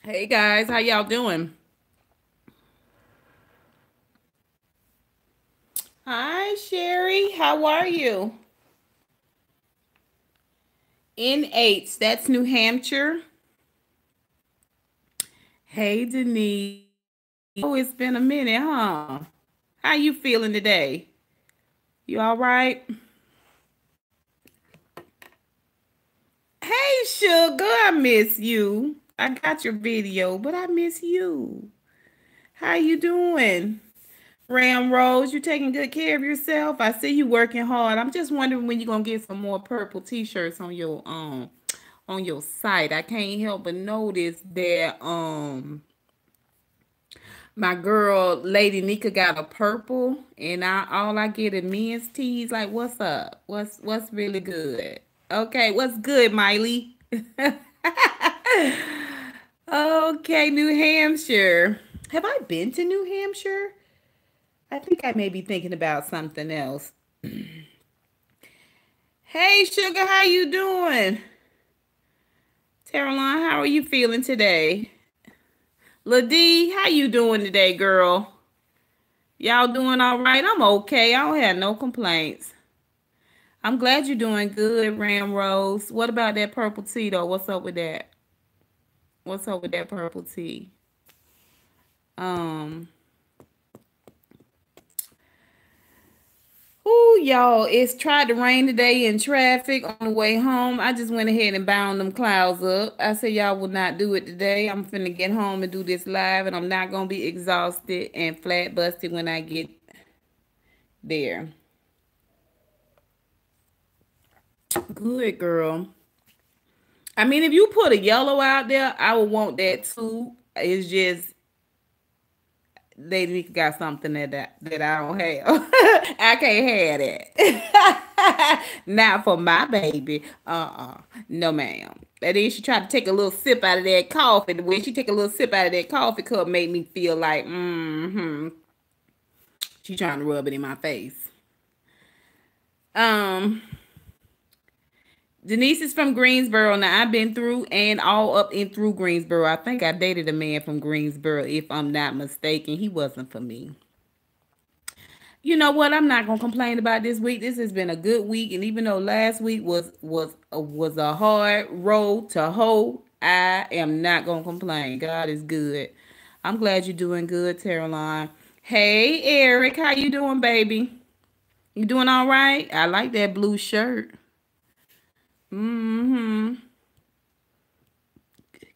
Hey guys, how y'all doing? Hi Sherry, how are you? N8, that's New Hampshire. Hey Denise. Oh, it's been a minute, huh? How you feeling today? You all right? Hey Sugar, I miss you. I got your video, but I miss you. How you doing? Ram Rose, you taking good care of yourself? I see you working hard. I'm just wondering when you're gonna get some more purple t-shirts on your site. I can't help but notice that my girl Lady Nika got a purple and I all I get is men's tees. Like what's up? What's really good? Okay, what's good, Miley? Okay, New Hampshire. Have I been to New Hampshire? I think I may be thinking about something else. Hey, Sugar, how you doing? Caroline, how are you feeling today? LaDee, how you doing today, girl? Y'all doing all right? I'm okay. I don't have no complaints. I'm glad you're doing good, Ram Rose. What about that purple tea, though? What's up with that? What's up with that purple tea? Um, Ooh, y'all, it's tried to rain today in traffic on the way home. I just went ahead and bound them clouds up. I said y'all will not do it today. I'm finna get home and do this live, and I'm not gonna be exhausted and flat busted when I get there. Good girl. I mean, if you put a yellow out there, I would want that too. It's just they got something that I don't have. I can't have that. Not for my baby. No, ma'am. And then she tried to take a little sip out of that coffee. The way she take a little sip out of that coffee cup made me feel like, she trying to rub it in my face. Um, Denise is from Greensboro. Now I've been through and all up and through Greensboro. I think I dated a man from Greensboro, if I'm not mistaken. He wasn't for me. You know what? I'm not gonna complain about this week. This has been a good week, and even though last week was a hard road to hoe, I am not gonna complain. God is good. I'm glad you're doing good, Caroline. Hey, Eric, how you doing, baby? You doing all right? I like that blue shirt. Mm-hmm.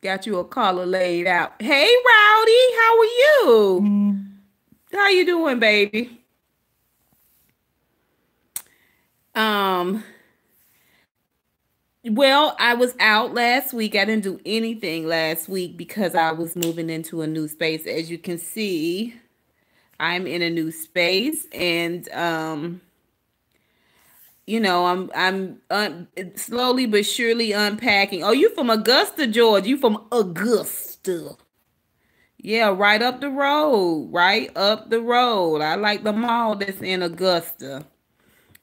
Got you a collar laid out. Hey, Rowdy, how are you? How you doing, baby? Um, Well, I was out last week. I didn't do anything last week because I was moving into a new space. As you can see, I'm in a new space and I'm slowly but surely unpacking. Oh, you from Augusta, Georgia. You from Augusta. Yeah, right up the road. Right up the road. I like the mall that's in Augusta.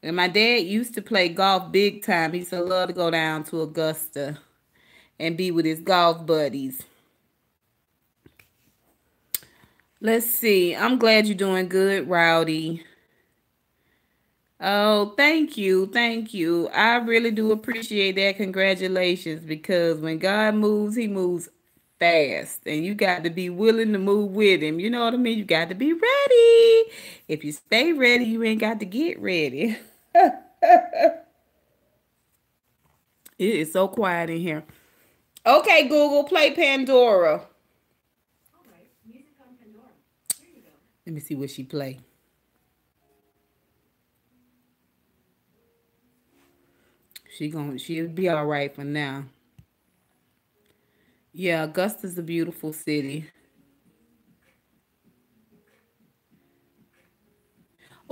And my dad used to play golf big time. He used to love to go down to Augusta and be with his golf buddies. Let's see. I'm glad you're doing good, Rowdy. Oh, thank you. Thank you. I really do appreciate that. Congratulations. Because when God moves, he moves fast. And you got to be willing to move with him. You know what I mean? You got to be ready. If you stay ready, you ain't got to get ready. It is so quiet in here. Okay, Google, play Pandora. Let me see what she play. She'll be all right for now. Yeah, Augusta's a beautiful city.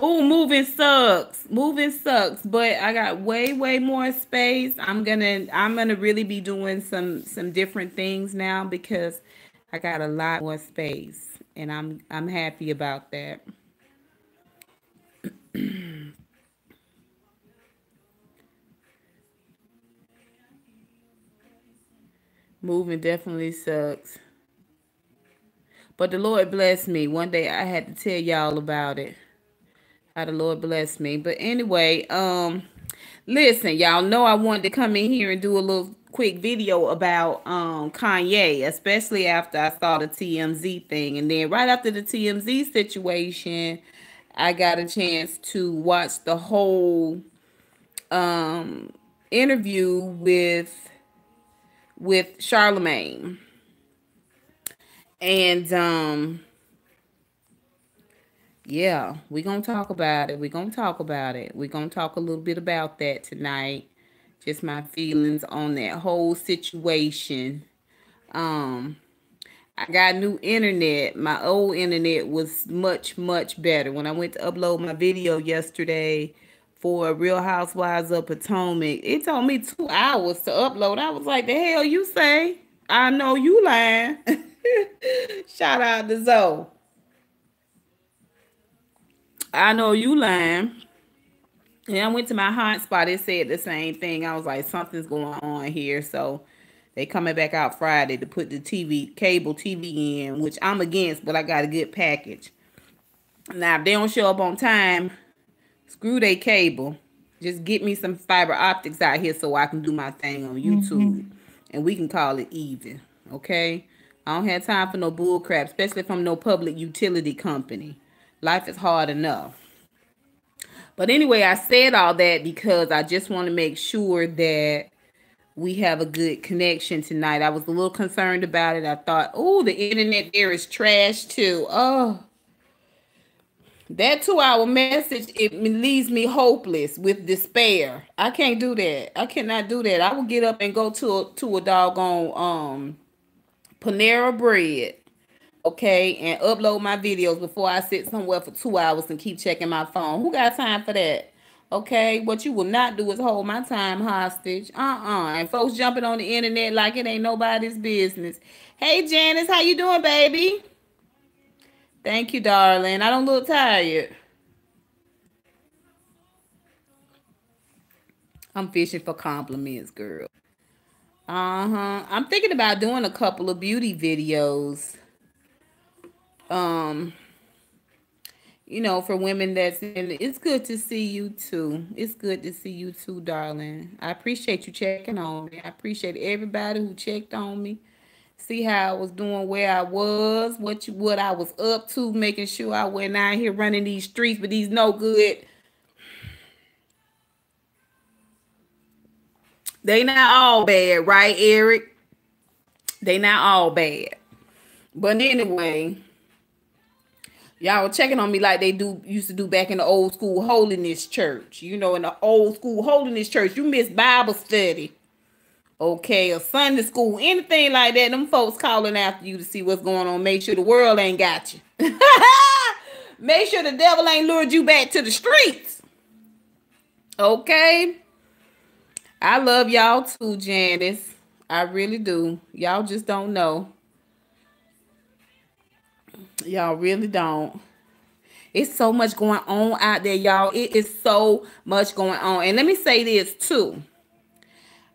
Oh, moving sucks. Moving sucks, but I got way more space. I'm gonna really be doing some different things now because I got a lot more space and I'm happy about that. Moving definitely sucks. But the Lord blessed me. One day I had to tell y'all about it. How the Lord blessed me. But anyway, listen, y'all know I wanted to come in here and do a little quick video about Kanye, especially after I saw the TMZ thing. And then right after the TMZ situation, I got a chance to watch the whole interview with Charlemagne. And yeah, we're gonna talk about it. We're gonna talk about it. We're gonna talk a little bit about that tonight. Just my feelings on that whole situation. Um, I got new internet. My old internet was much, much better. When I went to upload my video yesterday for Real Housewives of Potomac, it told me 2 hours to upload. I was like, the hell you say? I know you lying. Shout out to Zoe. I know you lying. And I went to my hotspot. It said the same thing. I was like, something's going on here. So they coming back out Friday to put the cable TV in, which I'm against, but I got a good package. Now, if they don't show up on time, screw they cable. Just get me some fiber optics out here so I can do my thing on YouTube. And we can call it even. Okay? I don't have time for no bull crap, especially from no public utility company. Life is hard enough. But anyway, I said all that because I just want to make sure that we have a good connection tonight. I was a little concerned about it. I thought, oh, the internet there is trash too. Oh, that 2 hour message, it leaves me hopeless with despair. I can't do that. I cannot do that. I will get up and go to a doggone Panera Bread, okay, and upload my videos before I sit somewhere for 2 hours and keep checking my phone. Who got time for that? Okay, what you will not do is hold my time hostage. And folks jumping on the internet like it ain't nobody's business. Hey, Janice, how you doing, baby? Thank you, darling. I don't look tired. I'm fishing for compliments, girl. I'm thinking about doing a couple of beauty videos. For women that's in it. It's good to see you too. It's good to see you too, darling. I appreciate you checking on me. I appreciate everybody who checked on me. See how I was doing, where I was, what I was up to, making sure I wasn't out here running these streets with these no good. They not all bad, right, Eric? They not all bad. But anyway, y'all were checking on me like they used to do back in the old school holiness church. In the old school holiness church, you miss Bible study, okay, or Sunday school, anything like that. Them folks calling after you to see what's going on. Make sure the world ain't got you. Make sure the devil ain't lured you back to the streets. Okay? I love y'all too, Janice. I really do. Y'all just don't know. Y'all really don't. It's so much going on out there, y'all. It is so much going on. And let me say this too.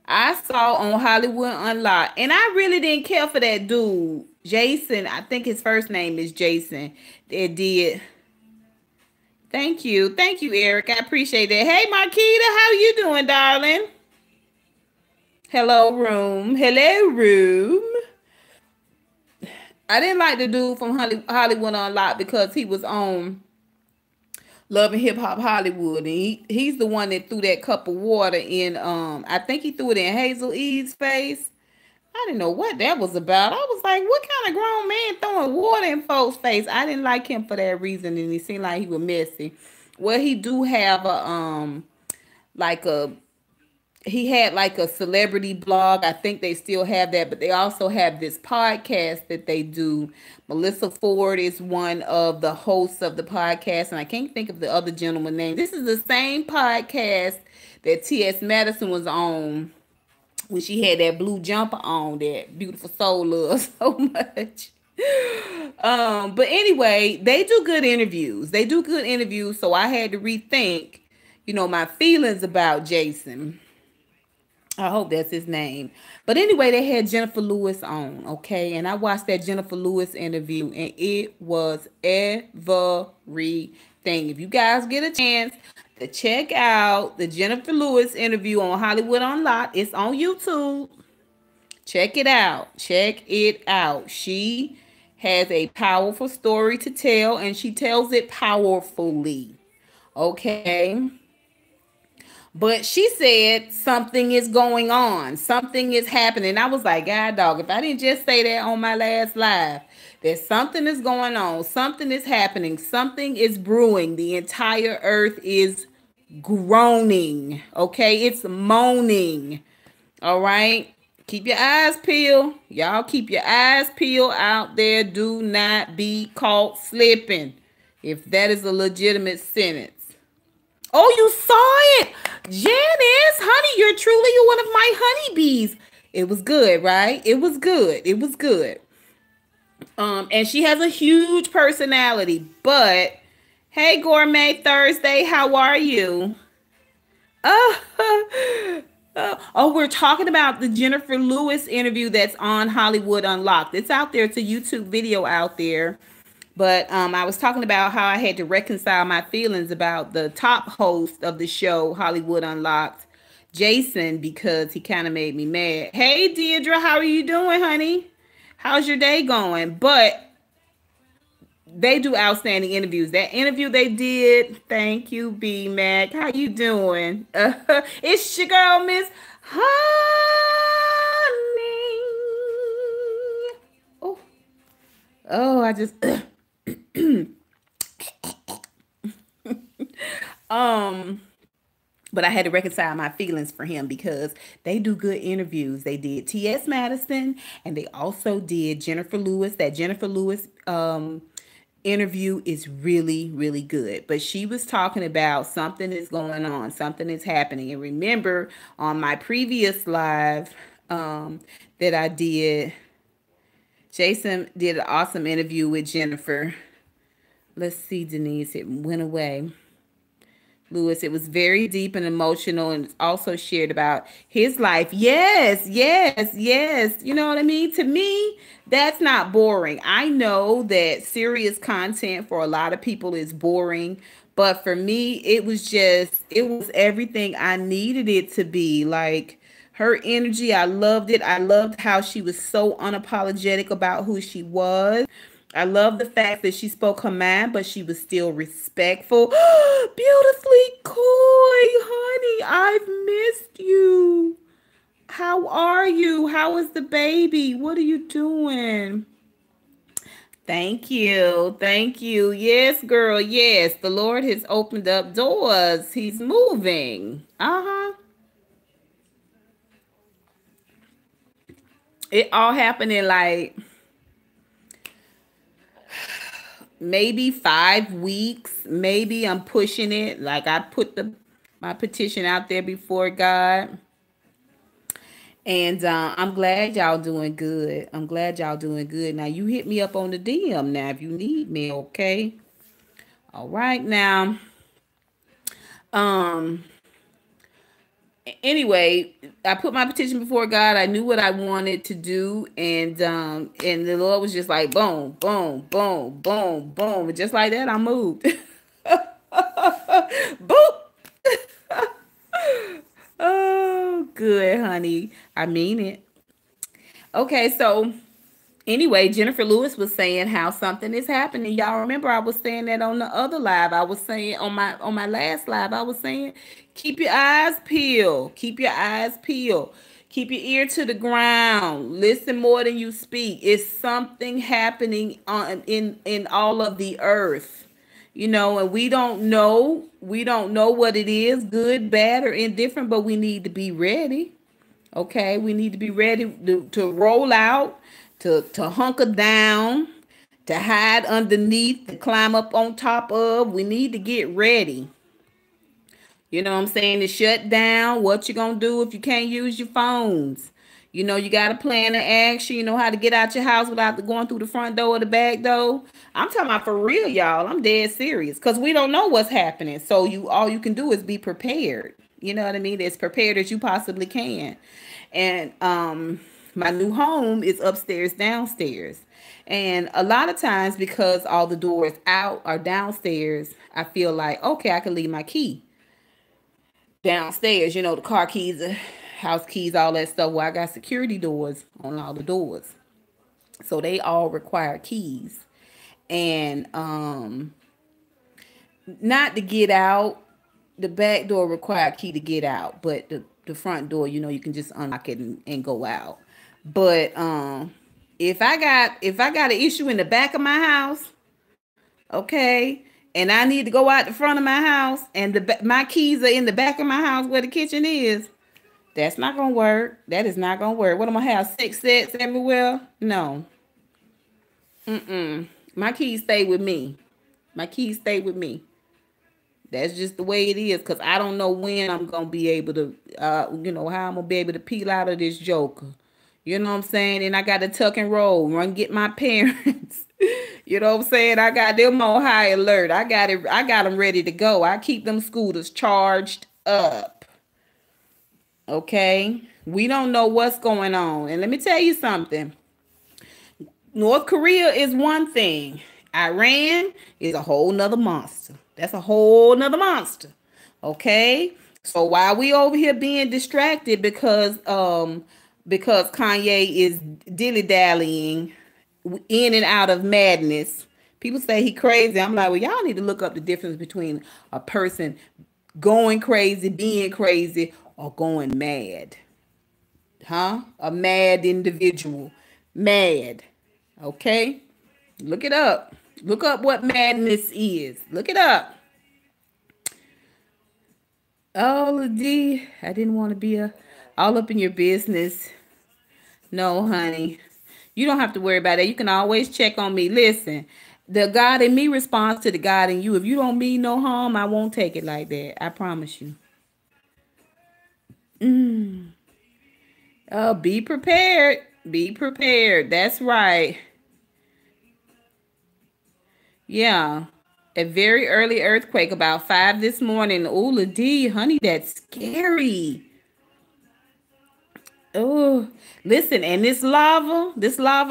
I saw on Hollywood Unlocked, and I really didn't care for that dude, Jason. I think his first name is Jason. That did. Thank you. Thank you, Eric. I appreciate that. Hey, Marquita, how you doing, darling? Hello, room. Hello, room. I didn't like the dude from Hollywood Unlocked because he was on Love and Hip Hop Hollywood, and he's the one that threw that cup of water in. I think he threw it in Hazel E's face. I didn't know what that was about. I was like, what kind of grown man throwing water in folks' face? I didn't like him for that reason, and he seemed like he was messy. Well, he do have he had like a celebrity blog. I think they still have that, but they also have this podcast that they do. Melissa Ford is one of the hosts of the podcast, and I can't think of the other gentleman's name. This is the same podcast that T.S. Madison was on when she had that blue jumper on that Beautiful Soul loves so much. But anyway, they do good interviews. So I had to rethink, my feelings about Jason. I hope that's his name. But anyway, they had Jennifer Lewis on, okay? And I watched that Jennifer Lewis interview and it was everything. If you guys get a chance to check out the Jennifer Lewis interview on Hollywood Unlocked, it's on YouTube. Check it out. Check it out. She has a powerful story to tell and she tells it powerfully. Okay? But she said something is going on. Something is happening. I was like, God dog, if I didn't just say that on my last live, that something is going on. Something is happening. Something is brewing. The entire earth is groaning. Okay? It's moaning. All right? Keep your eyes peeled. Y'all keep your eyes peeled out there. Do not be caught slipping. If that is a legitimate sentence. Oh, you saw it. Janice, honey, you're truly one of my honeybees. It was good, right? It was good. It was good. And she has a huge personality. But hey, Gourmet Thursday, how are you? Oh, we're talking about the Jennifer Lewis interview that's on Hollywood Unlocked. It's out there. It's a YouTube video out there. But I was talking about how I had to reconcile my feelings about the top host of the show, Hollywood Unlocked, Jason, because he kind of made me mad. Hey, Deidre, how are you doing, honey? How's your day going? But they do outstanding interviews. That interview they did, thank you, B Mac. How you doing? It's your girl, Miss Honey. Oh, oh, I just. But I had to reconcile my feelings for him because they do good interviews. They did T.S. Madison and they also did Jennifer Lewis. That Jennifer Lewis interview is really, really good. But she was talking about something is going on, something is happening. And remember on my previous live that I did, Jason did an awesome interview with Jennifer. Let's see, Denise, it went away. Lewis, it was very deep and emotional, and it's also shared about his life. Yes, yes, yes. You know what I mean? To me, that's not boring. I know that serious content for a lot of people is boring, but for me, it was everything I needed it to be. Like her energy, I loved it. I loved how she was so unapologetic about who she was. I love the fact that she spoke her mind, but she was still respectful. Beautifully coy, honey. I've missed you. How are you? How is the baby? What are you doing? Thank you. Thank you. Yes, girl. Yes. The Lord has opened up doors. He's moving. Uh-huh. It all happened in like maybe 5 weeks. Maybe I'm pushing it. Like I put my petition out there before God. And I'm glad y'all doing good. I'm glad y'all doing good. Now you hit me up on the DM now if you need me, okay? All right now. Um anyway, I put my petition before God. I knew what I wanted to do, and the Lord was just like boom, boom, boom, boom, boom, and just like that, I moved. Boop. Oh, good, honey. I mean it. Okay, so anyway, Jennifer Lewis was saying how something is happening. Y'all remember I was saying that on the other live. I was saying on my last live, I was saying, keep your eyes peeled. Keep your eyes peeled. Keep your ear to the ground. Listen more than you speak. It's something happening in all of the earth. You know, and we don't know what it is, good, bad, or indifferent, but we need to be ready. Okay, we need to be ready to roll out, to hunker down, to hide underneath, to climb up on top of. We need to get ready. You know what I'm saying? To shut down. What you gonna do if you can't use your phones? You know, you got a plan of action. You know how to get out your house without going through the front door or the back door. I'm talking about for real, y'all. I'm dead serious because we don't know what's happening. So all you can do is be prepared. You know what I mean? As prepared as you possibly can. And my new home is upstairs, downstairs. And a lot of times, because all the doors out are downstairs, I feel like, okay, I can leave my key downstairs, the car keys, the house keys, all that stuff. Well, I got security doors on all the doors. So they all require keys. And not to get out, the back door require a key to get out, but the front door, you can just unlock it and go out. But if I got an issue in the back of my house, okay, and I need to go out the front of my house, and my keys are in the back of my house where the kitchen is, that's not gonna work. That is not gonna work. What, am I gonna have 6 sets everywhere? No. My keys stay with me. My keys stay with me. That's just the way it is, because I don't know when I'm going to be able to, how I'm going to be able to peel out of this joker. You know what I'm saying? And I got to tuck and roll, run get my parents. You know what I'm saying? I got them on high alert. I got them ready to go. I keep them scooters charged up. Okay? We don't know what's going on. And let me tell you something. North Korea is one thing. Iran is a whole nother monster. That's a whole nother monster. Okay? So while we over here being distracted because Kanye is dilly-dallying in and out of madness, people say he crazy. I'm like, well, y'all need to look up the difference between a person going crazy, being crazy, or going mad. Huh? A mad individual. Mad. Okay? Look it up. Look up what madness is. Look it up. Oh, D, I didn't want to be all up in your business. No, honey. You don't have to worry about that. You can always check on me. Listen, the God in me responds to the God in you. If you don't mean no harm, I won't take it like that. I promise you. Oh, be prepared. Be prepared. That's right. Yeah. A very early earthquake about 5 this morning. Oh, D, honey, that's scary. Oh, listen, and this lava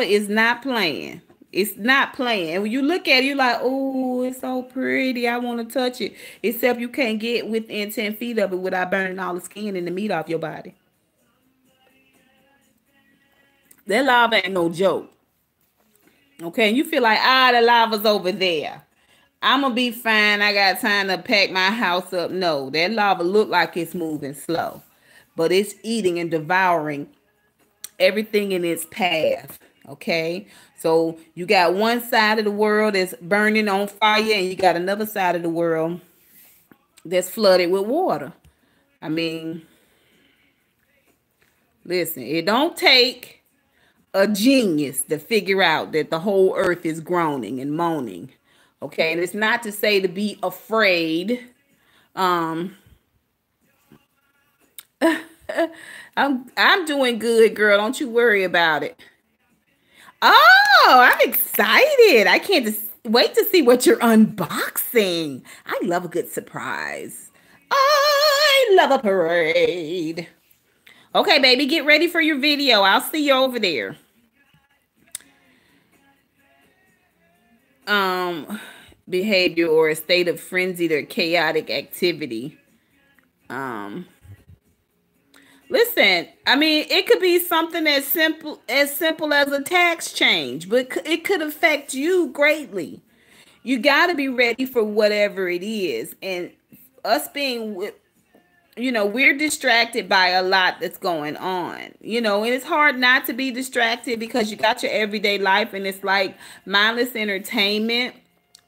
is not playing. It's not playing. And when you look at it, you're like, oh, it's so pretty. I want to touch it. Except you can't get within 10 feet of it without burning all the skin and the meat off your body. That lava ain't no joke. Okay, and you feel like, the lava's over there. I'm going to be fine. I got time to pack my house up. No, that lava look like it's moving slow. But it's eating and devouring everything in its path. Okay, so you got one side of the world that's burning on fire, and you got another side of the world that's flooded with water. I mean, listen, it don't take a genius to figure out that the whole earth is groaning and moaning. Okay, and it's not to say to be afraid. I'm doing good, girl. Don't you worry about it. Oh, I'm excited. I can't just wait to see what you're unboxing. I love a good surprise. I love a parade. Okay, baby, get ready for your video. I'll see you over there. Behavior or a state of frenzied or chaotic activity. Listen, I mean, it could be something as simple as a tax change, but it could affect you greatly. You got to be ready for whatever it is. And us being, we're distracted by a lot that's going on, and it's hard not to be distracted because you got your everyday life and it's like mindless entertainment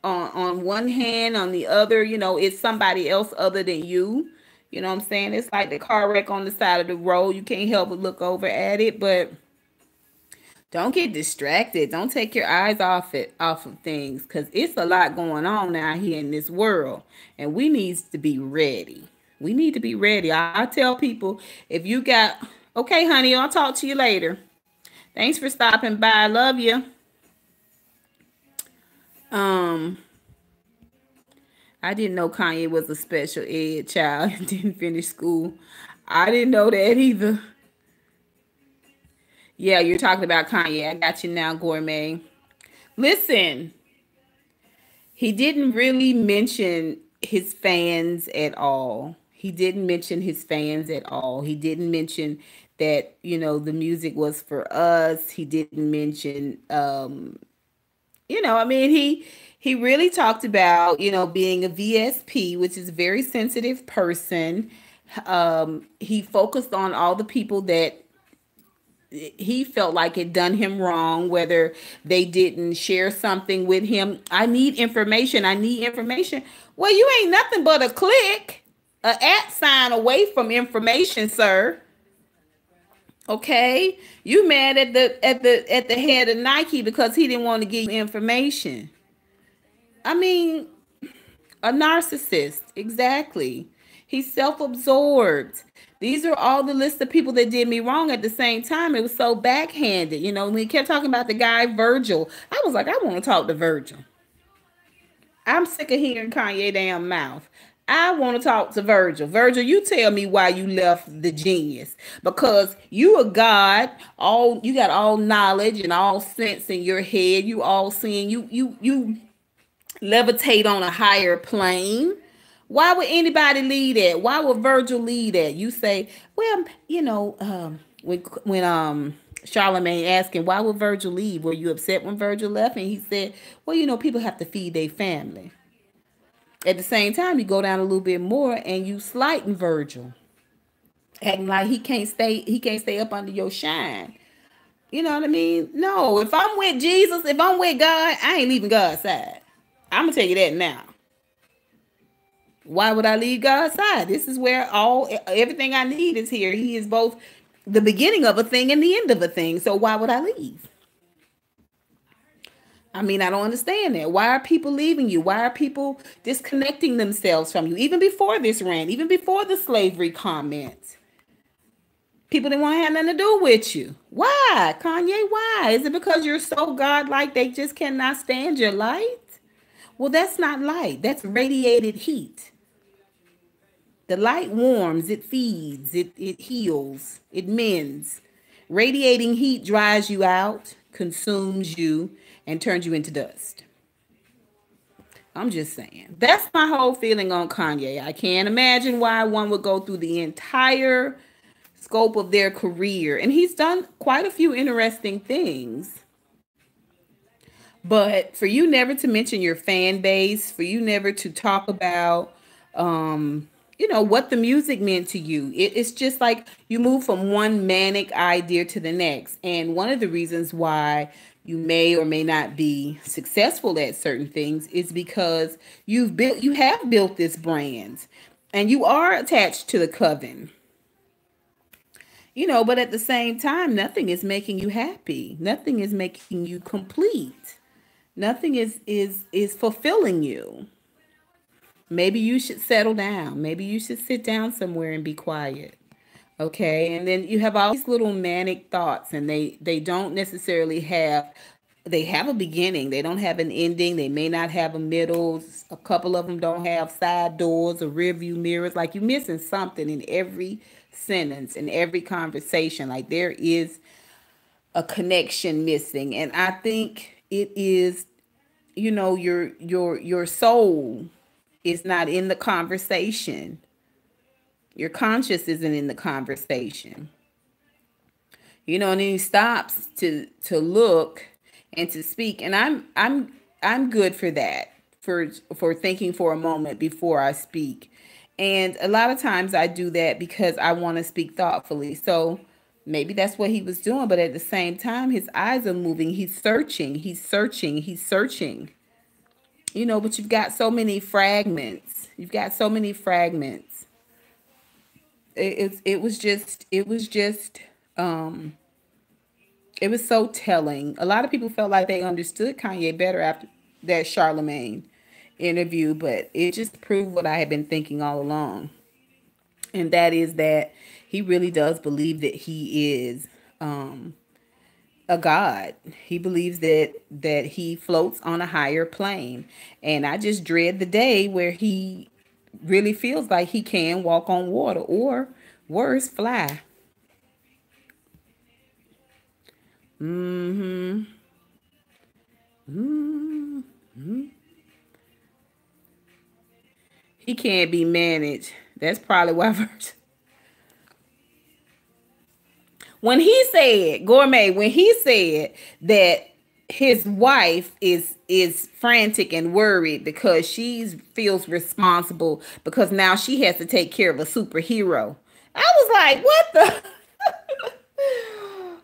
on one hand, on the other, it's somebody else other than you. You know what I'm saying? It's like the car wreck on the side of the road. You can't help but look over at it, but don't get distracted. Don't take your eyes off of things, because it's a lot going on out here in this world, and we need to be ready. We need to be ready. I tell people, if you got, okay, honey, I'll talk to you later. Thanks for stopping by. I love you. I didn't know Kanye was a special ed child and didn't finish school. I didn't know that either. Yeah, you're talking about Kanye. I got you now, Gourmet. Listen, he didn't really mention his fans at all. He didn't mention his fans at all. He didn't mention that, the music was for us. He didn't mention I mean, he really talked about, being a VSP, which is a very sensitive person. He focused on all the people that he felt like had done him wrong, whether they didn't share something with him. I need information. I need information. Well, you ain't nothing but a click, a at sign away from information, sir. Okay, you mad at the head of Nike because he didn't want to give you information. I mean, a narcissist, exactly. He's self-absorbed. These are all the list of people that did me wrong at the same time. It was so backhanded. When he kept talking about the guy Virgil, I was like, I want to talk to Virgil. I'm sick of hearing Kanye damn mouth. I want to talk to Virgil. Virgil, you tell me why you left the genius. Because you a God, all you got all knowledge and all sense in your head. You all seeing you levitate on a higher plane. Why would anybody lead that? Why would Virgil lead that? You say, well, when Charlemagne asked him, why would Virgil leave? Were you upset when Virgil left? And he said, well, people have to feed their family. At the same time, you go down a little bit more and you slighting Virgil, acting like he can't stay up under your shine. You know what I mean? No, if I'm with Jesus, if I'm with God, I ain't leaving God's side. I'm gonna tell you that now. Why would I leave God's side? This is where everything I need is here. He is both the beginning of a thing and the end of a thing. So why would I leave? I mean, I don't understand that. Why are people leaving you? Why are people disconnecting themselves from you? Even before this rant, even before the slavery comments, people didn't want to have nothing to do with you. Why, Kanye? Why? Is it because you're so godlike they just cannot stand your light? Well, that's not light. That's radiated heat. The light warms, it feeds, it heals, it mends. Radiating heat dries you out, consumes you, and turns you into dust. I'm just saying. That's my whole feeling on Kanye. I can't imagine why one would go through the entire scope of their career. And he's done quite a few interesting things. But for you never to mention your fan base, for you never to talk about, what the music meant to you, it's just like you move from one manic idea to the next. And one of the reasons why you may or may not be successful at certain things is because you have built this brand and you are attached to the coven. But at the same time, nothing is making you happy. Nothing is making you complete. Nothing is fulfilling you. Maybe you should settle down. Maybe you should sit down somewhere and be quiet. Okay? And then you have all these little manic thoughts and they don't necessarily they have a beginning. They don't have an ending. They may not have a middle. A couple of them don't have side doors or rear view mirrors. Like you're missing something in every sentence, in every conversation. Like there is a connection missing. And I think it is, your soul is not in the conversation. Your conscious isn't in the conversation. And then he stops to look and to speak. And I'm good for that, for thinking for a moment before I speak. And a lot of times I do that because I want to speak thoughtfully. So maybe that's what he was doing. But at the same time, his eyes are moving. He's searching. He's searching. He's searching. But you've got so many fragments. You've got so many fragments. It was so telling. A lot of people felt like they understood Kanye better after that Charlemagne interview, but it just proved what I had been thinking all along. And that is that he really does believe that he is a god. He believes that he floats on a higher plane. And I just dread the day where he really feels like he can walk on water or worse, fly. Mm-hmm. Mm-hmm. He can't be managed. That's probably why. When he said, Gourmet, when he said that his wife is frantic and worried because she feels responsible because now she has to take care of a superhero. I was like, what the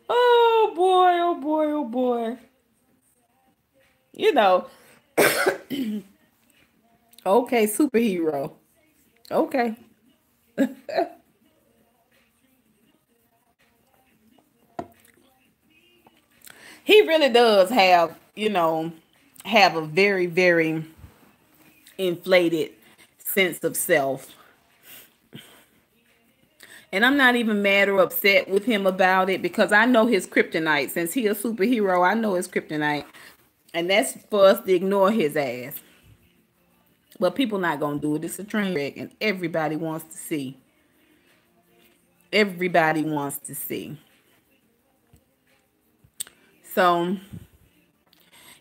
oh boy, oh boy, oh boy. You know, okay, superhero. Okay. He really does have, have a very, very inflated sense of self. And I'm not even mad or upset with him about it because I know his kryptonite. Since he a superhero, I know his kryptonite. And that's for us to ignore his ass. But people not gonna do it. It's a train wreck and everybody wants to see. Everybody wants to see. So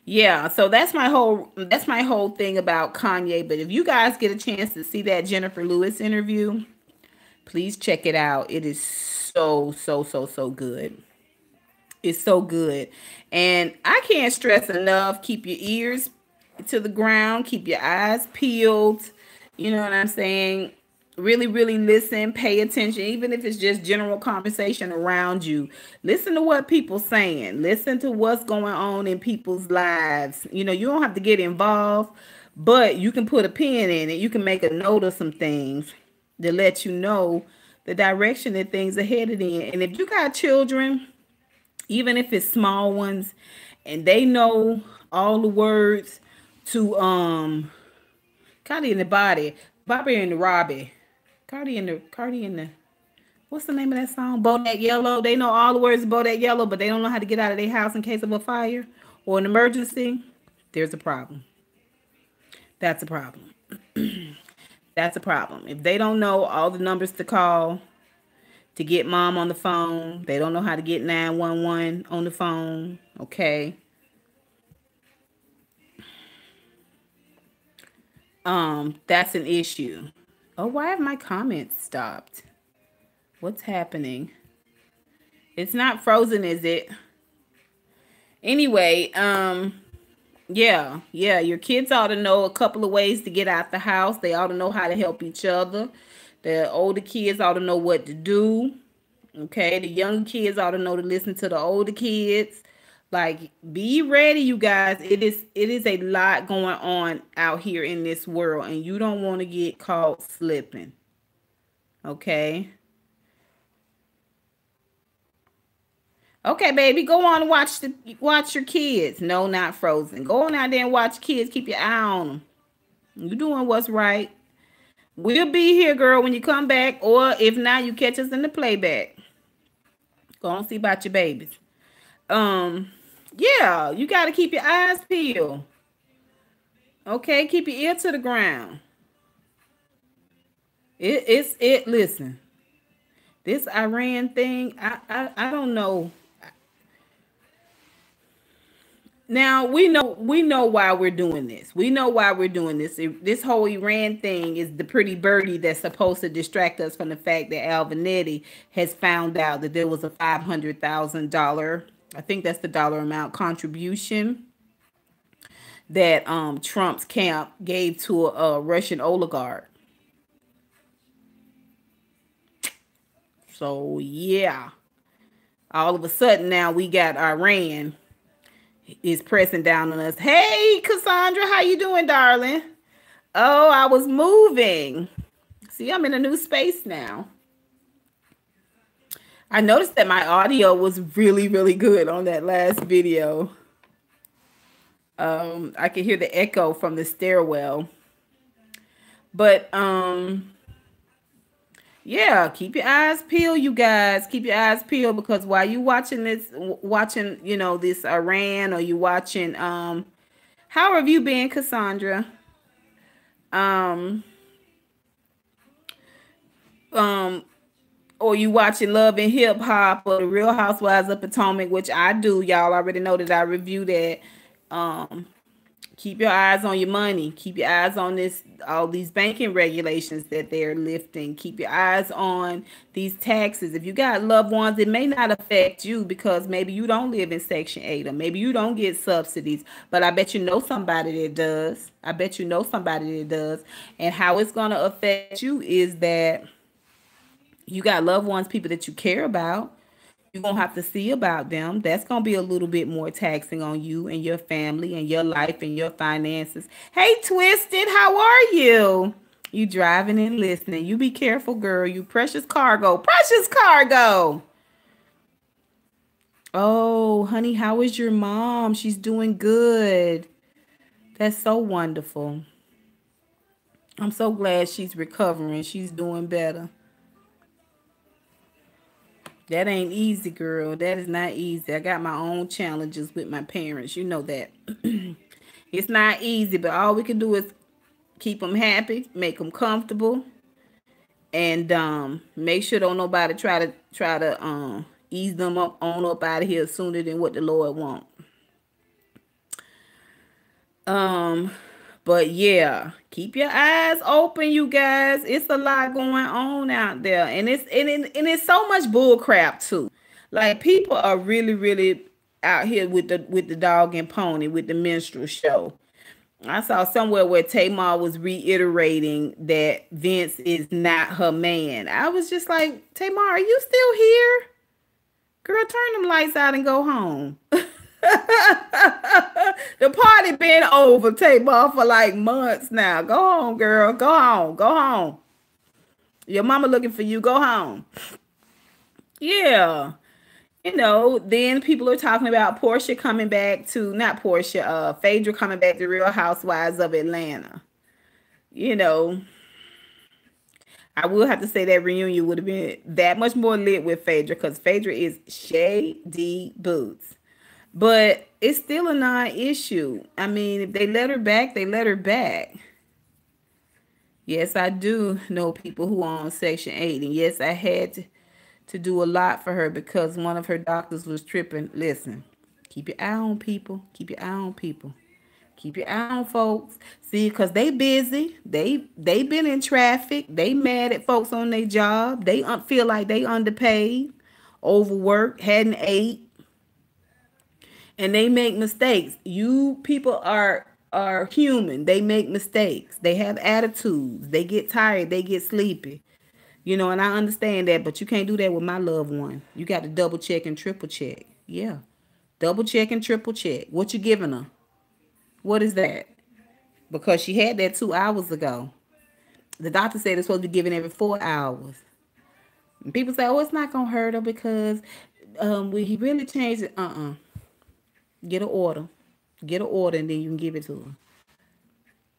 yeah, so that's my whole thing about Kanye. But if you guys get a chance to see that Jennifer Lewis interview, please check it out. It is so, so, so, so good. It's so good. And I can't stress enough, keep your ears to the ground, keep your eyes peeled. You know what I'm saying? Really, really listen, pay attention, even if it's just general conversation around you. Listen to what people saying. Listen to what's going on in people's lives. You don't have to get involved, but you can put a pin in it. You can make a note of some things to let you know the direction that things are headed in. And if you got children, even if it's small ones, and they know all the words to Cardi in the body, Bobby and the Robbie, Cardi in the what's the name of that song? Bodak Yellow. They know all the words of Bodak Yellow, but they don't know how to get out of their house in case of a fire or an emergency. There's a problem. That's a problem. That's a problem. If they don't know all the numbers to call to get mom on the phone, they don't know how to get 911 on the phone. Okay. That's an issue. Oh, why have my comments stopped? What's happening? It's not frozen, is it? Anyway, yeah, your kids ought to know a couple of ways to get out the house. They ought to know how to help each other. The older kids ought to know what to do. Okay, the young kids ought to know to listen to the older kids. Like, be ready, you guys. It is a lot going on out here in this world, and you don't want to get caught slipping. Okay. Okay, baby, go on and watch your kids. No, not frozen. Go on out there and watch kids. Keep your eye on them. You doing what's right. We'll be here, girl, when you come back, or if not, you catch us in the playback. Go on see about your babies. Um, yeah, you got to keep your eyes peeled. Okay, keep your ear to the ground. It. Listen, this Iran thing, I don't know. Now we know why we're doing this. We know why we're doing this. This whole Iran thing is the pretty birdie that's supposed to distract us from the fact that Alvanetti has found out that there was a $500,000, I think that's the dollar amount, contribution that Trump's camp gave to a Russian oligarch. So yeah, all of a sudden now we got Iran is pressing down on us. Hey, Cassandra, how you doing, darling? Oh, I was moving. See, I'm in a new space now. I noticed that my audio was really, really good on that last video. I could hear the echo from the stairwell. But Yeah, keep your eyes peeled, you guys. Keep your eyes peeled because while you watching this, watching, this Iran, or you watching, how have you been, Cassandra? Um, um, or you watching Love and Hip Hop or The Real Housewives of Potomac, which I do. Y'all already know that I review that. Um, Keep your eyes on your money. Keep your eyes on all these banking regulations that they're lifting. Keep your eyes on these taxes. If you got loved ones, it may not affect you because maybe you don't live in Section 8 or maybe you don't get subsidies. But I bet you know somebody that does. I bet you know somebody that does. And how it's going to affect you is that you got loved ones, people that you care about. You're going to have to see about them. That's going to be a little bit more taxing on you and your family and your life and your finances. Hey, Twisted, how are you? You driving and listening. You be careful, girl. You precious cargo. Precious cargo. Oh, honey, how is your mom? She's doing good. That's so wonderful. I'm so glad she's recovering. She's doing better. That ain't easy, girl. That is not easy. I got my own challenges with my parents. You know that. It's not easy, but all we can do is keep them happy, make them comfortable, and make sure don't nobody try to ease them up out of here sooner than what the Lord want. Um, but yeah, keep your eyes open, you guys. It's a lot going on out there, and it's so much bull crap too. Like people are really, really out here with the dog and pony with the minstrel show. I saw somewhere where Tamar was reiterating that Vince is not her man. I was just like, Tamar, are you still here? Girl, turn them lights out and go home. The party been over, Tamar, for like months now. Go home, girl. Go home. Go home. Your mama looking for you. Go home. Yeah. Then people are talking about Portia coming back to, not Portia, Phaedra coming back to Real Housewives of Atlanta. You know, I will have to say that reunion would have been that much more lit with Phaedra because Phaedra is shady boots. But it's still a non-issue. I mean, if they let her back, they let her back. Yes, I do know people who are on Section 8. And yes, I had to do a lot for her because one of her doctors was tripping. Listen, keep your eye on people. Keep your eye on people. Keep your eye on folks. See, because they busy. They been in traffic. They mad at folks on their job. They feel like they underpaid, overworked, hadn't ate, and they make mistakes. You people are human. They make mistakes. They have attitudes. They get tired. They get sleepy. And I understand that, but you can't do that with my loved one. You got to double check and triple check. Yeah. Double check and triple check. What you giving her? What is that? Because she had that 2 hours ago. The doctor said it's supposed to be given every 4 hours. And people say, oh, it's not going to hurt her because he really changed it. Get an order. Get an order and then you can give it to her.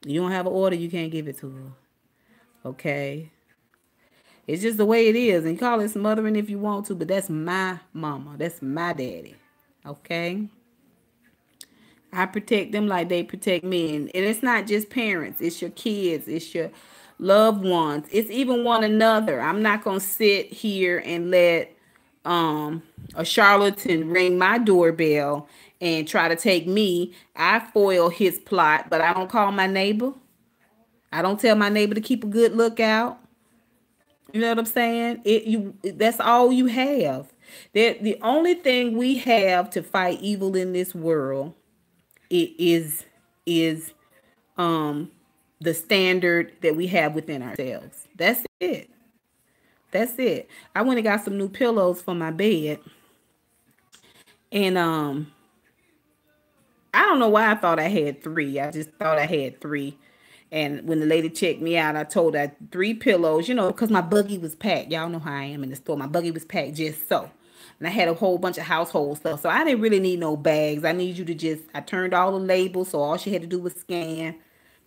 You don't have an order, you can't give it to her. Okay? It's just the way it is. And you call it smothering if you want to, but that's my mama. That's my daddy. Okay? I protect them like they protect me. And it's not just parents. It's your kids. It's your loved ones. It's even one another. I'm not going to sit here and let a charlatan ring my doorbell and try to take me. I foil his plot, but I don't call my neighbor. I don't tell my neighbor to keep a good lookout. You know what I'm saying? That's all you have. The only thing we have to fight evil in this world is the standard that we have within ourselves. That's it. That's it. I went and got some new pillows for my bed. And I don't know why I thought I had three. I just thought I had three. And when the lady checked me out, I told her 3 pillows, because my buggy was packed. Y'all know how I am in the store. My buggy was packed just so. And I had a whole bunch of household stuff. So I didn't really need no bags. I need you to I turned all the labels. So all she had to do was scan.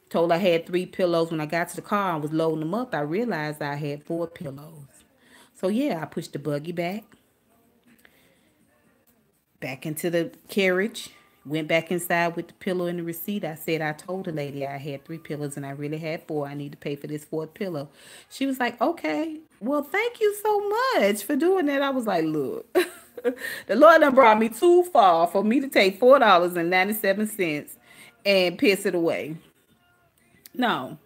Told her I had 3 pillows. When I got to the car and was loading them up, I realized I had 4 pillows. So yeah, I pushed the buggy back into the carriage, went back inside with the pillow and the receipt. I said, I told the lady I had 3 pillows and I really had 4. I need to pay for this 4th pillow. She was like, okay, well, thank you so much for doing that. I was like, look, the Lord done brought me too far for me to take $4.97 and piss it away. No,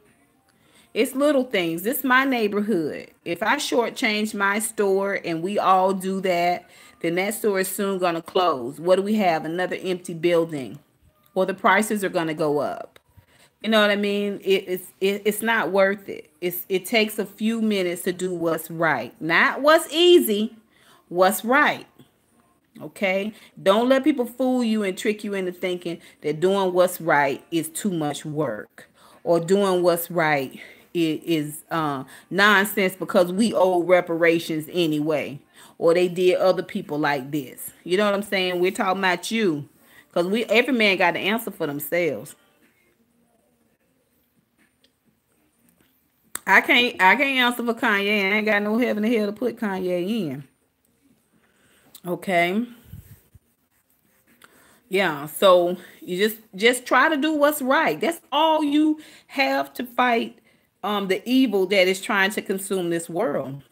it's little things. This is my neighborhood. If I shortchange my store and we all do that, then that store is soon going to close. What do we have? Another empty building. Or the prices are going to go up. You know what I mean? It's not worth it. It takes a few minutes to do what's right. Not what's easy, what's right. Okay? Don't let people fool you and trick you into thinking that doing what's right is too much work, or doing what's right is nonsense because we owe reparations anyway, or they did other people like this. You know what I'm saying? We're talking about you, because every man got to answer for themselves. I can't answer for Kanye. I ain't got no heaven or hell to put Kanye in. Okay. Yeah, so you just try to do what's right. That's all you have to fight the evil that is trying to consume this world.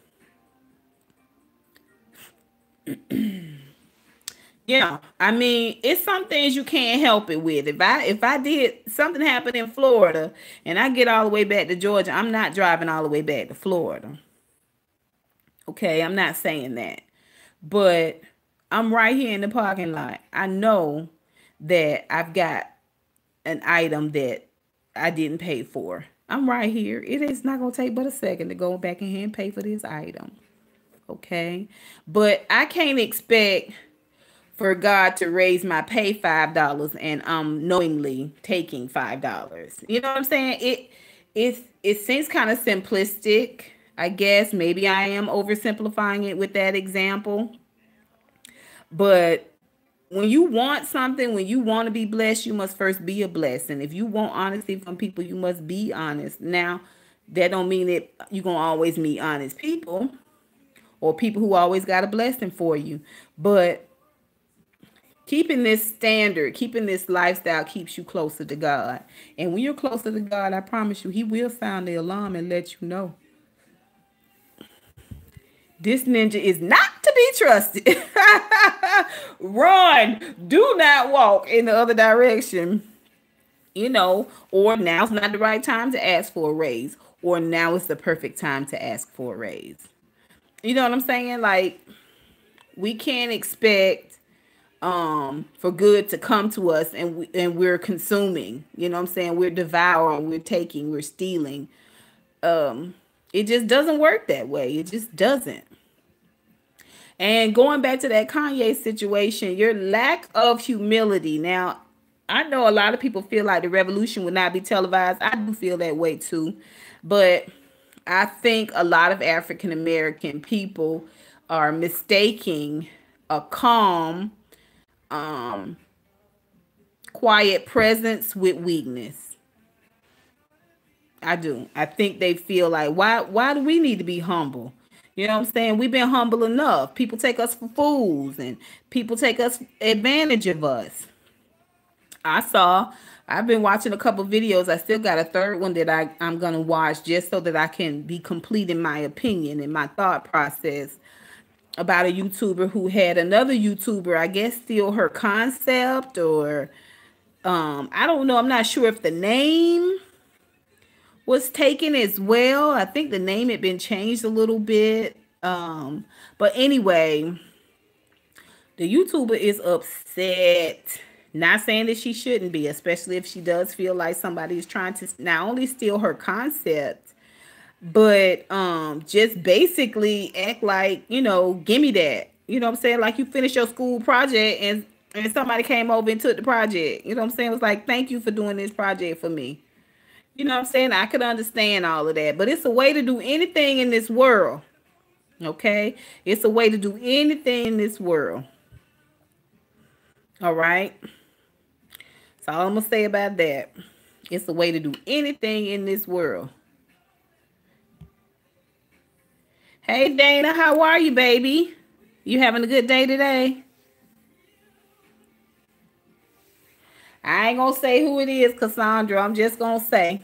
Yeah, I mean, it's some things you can't help it with. If I did something happen in Florida and I get all the way back to Georgia, I'm not driving all the way back to Florida. Okay, I'm not saying that. But I'm right here in the parking lot. I know that I've got an item that I didn't pay for. I'm right here. It is not going to take but a second to go back in here and pay for this item. Okay. But I can't expect for God to raise my pay $5 and I'm knowingly taking $5. You know what I'm saying? It seems kind of simplistic. I guess maybe I am oversimplifying it with that example. But when you want something, when you want to be blessed, you must first be a blessing. If you want honesty from people, you must be honest. Now, that don't mean that you're going to always meet honest people or people who always got a blessing for you. But keeping this standard, keeping this lifestyle keeps you closer to God. And when you're closer to God, I promise you, he will sound the alarm and let you know. This ninja is not to be trusted. Run. Do not walk in the other direction. Or now's not the right time to ask for a raise. Or now is the perfect time to ask for a raise. You know what I'm saying? Like, we can't expect for good to come to us and we're consuming. You know what I'm saying? We're devouring, we're taking, we're stealing. It just doesn't work that way. It just doesn't. And going back to that Kanye situation, your lack of humility. Now, I know a lot of people feel like the revolution would not be televised. I do feel that way too. But I think a lot of African American people are mistaking a calm, quiet presence with weakness. I do. I think they feel like, why do we need to be humble? You know what I'm saying? We've been humble enough. People take us for fools and people take us advantage of us. I've been watching a couple videos. I still got a third one that I'm going to watch just so that I can be complete in my opinion and my thought process about a YouTuber who had another YouTuber, I guess, steal her concept, or I don't know. I'm not sure if the name was taken as well. I think the name had been changed a little bit. But anyway, the YouTuber is upset. Not saying that she shouldn't be, especially if she does feel like somebody is trying to not only steal her concept, but just basically act like, give me that. You know what I'm saying? Like you finished your school project and somebody came over and took the project. You know what I'm saying? It was like, thank you for doing this project for me. You know what I'm saying? I could understand all of that, but it's a way to do anything in this world. Okay? It's a way to do anything in this world. All right? That's all I'm going to say about that. It's a way to do anything in this world. Hey Dana, how are you, baby? You having a good day today? I ain't gonna say who it is, Cassandra. I'm just gonna say,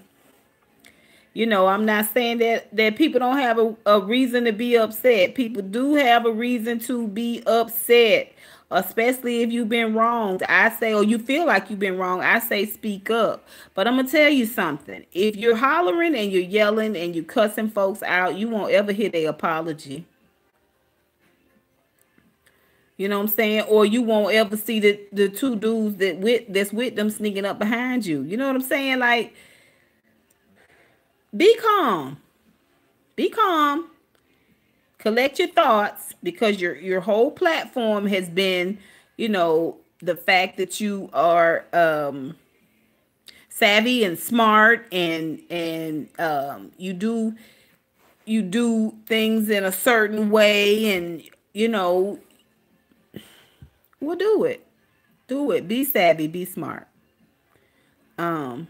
I'm not saying that people don't have a reason to be upset. People do have a reason to be upset, especially if you've been wronged. I say, or you feel like you've been wrong. I say, speak up. But I'm gonna tell you something. If you're hollering and you're yelling and you're cussing folks out, you won't ever hear their apology. You know what I'm saying? Or you won't ever see the two dudes that's with them sneaking up behind you. You know what I'm saying? Like, be calm. Be calm. Collect your thoughts because your whole platform has been, the fact that you are savvy and smart and you do things in a certain way and we'll do it. Do it. Be savvy, be smart. Um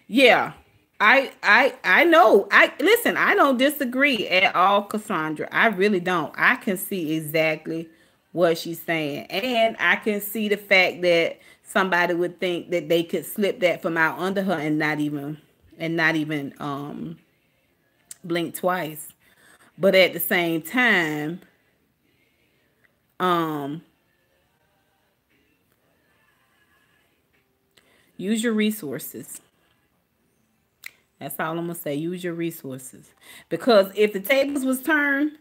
Yeah, I know. I listen, I don't disagree at all, Cassandra. I really don't. I can see exactly what she's saying. And I can see the fact that somebody would think that they could slip that from out under her and not even blink twice. But at the same time, um use your resources. That's all I'm gonna say. Use your resources. Because if the tables was turned,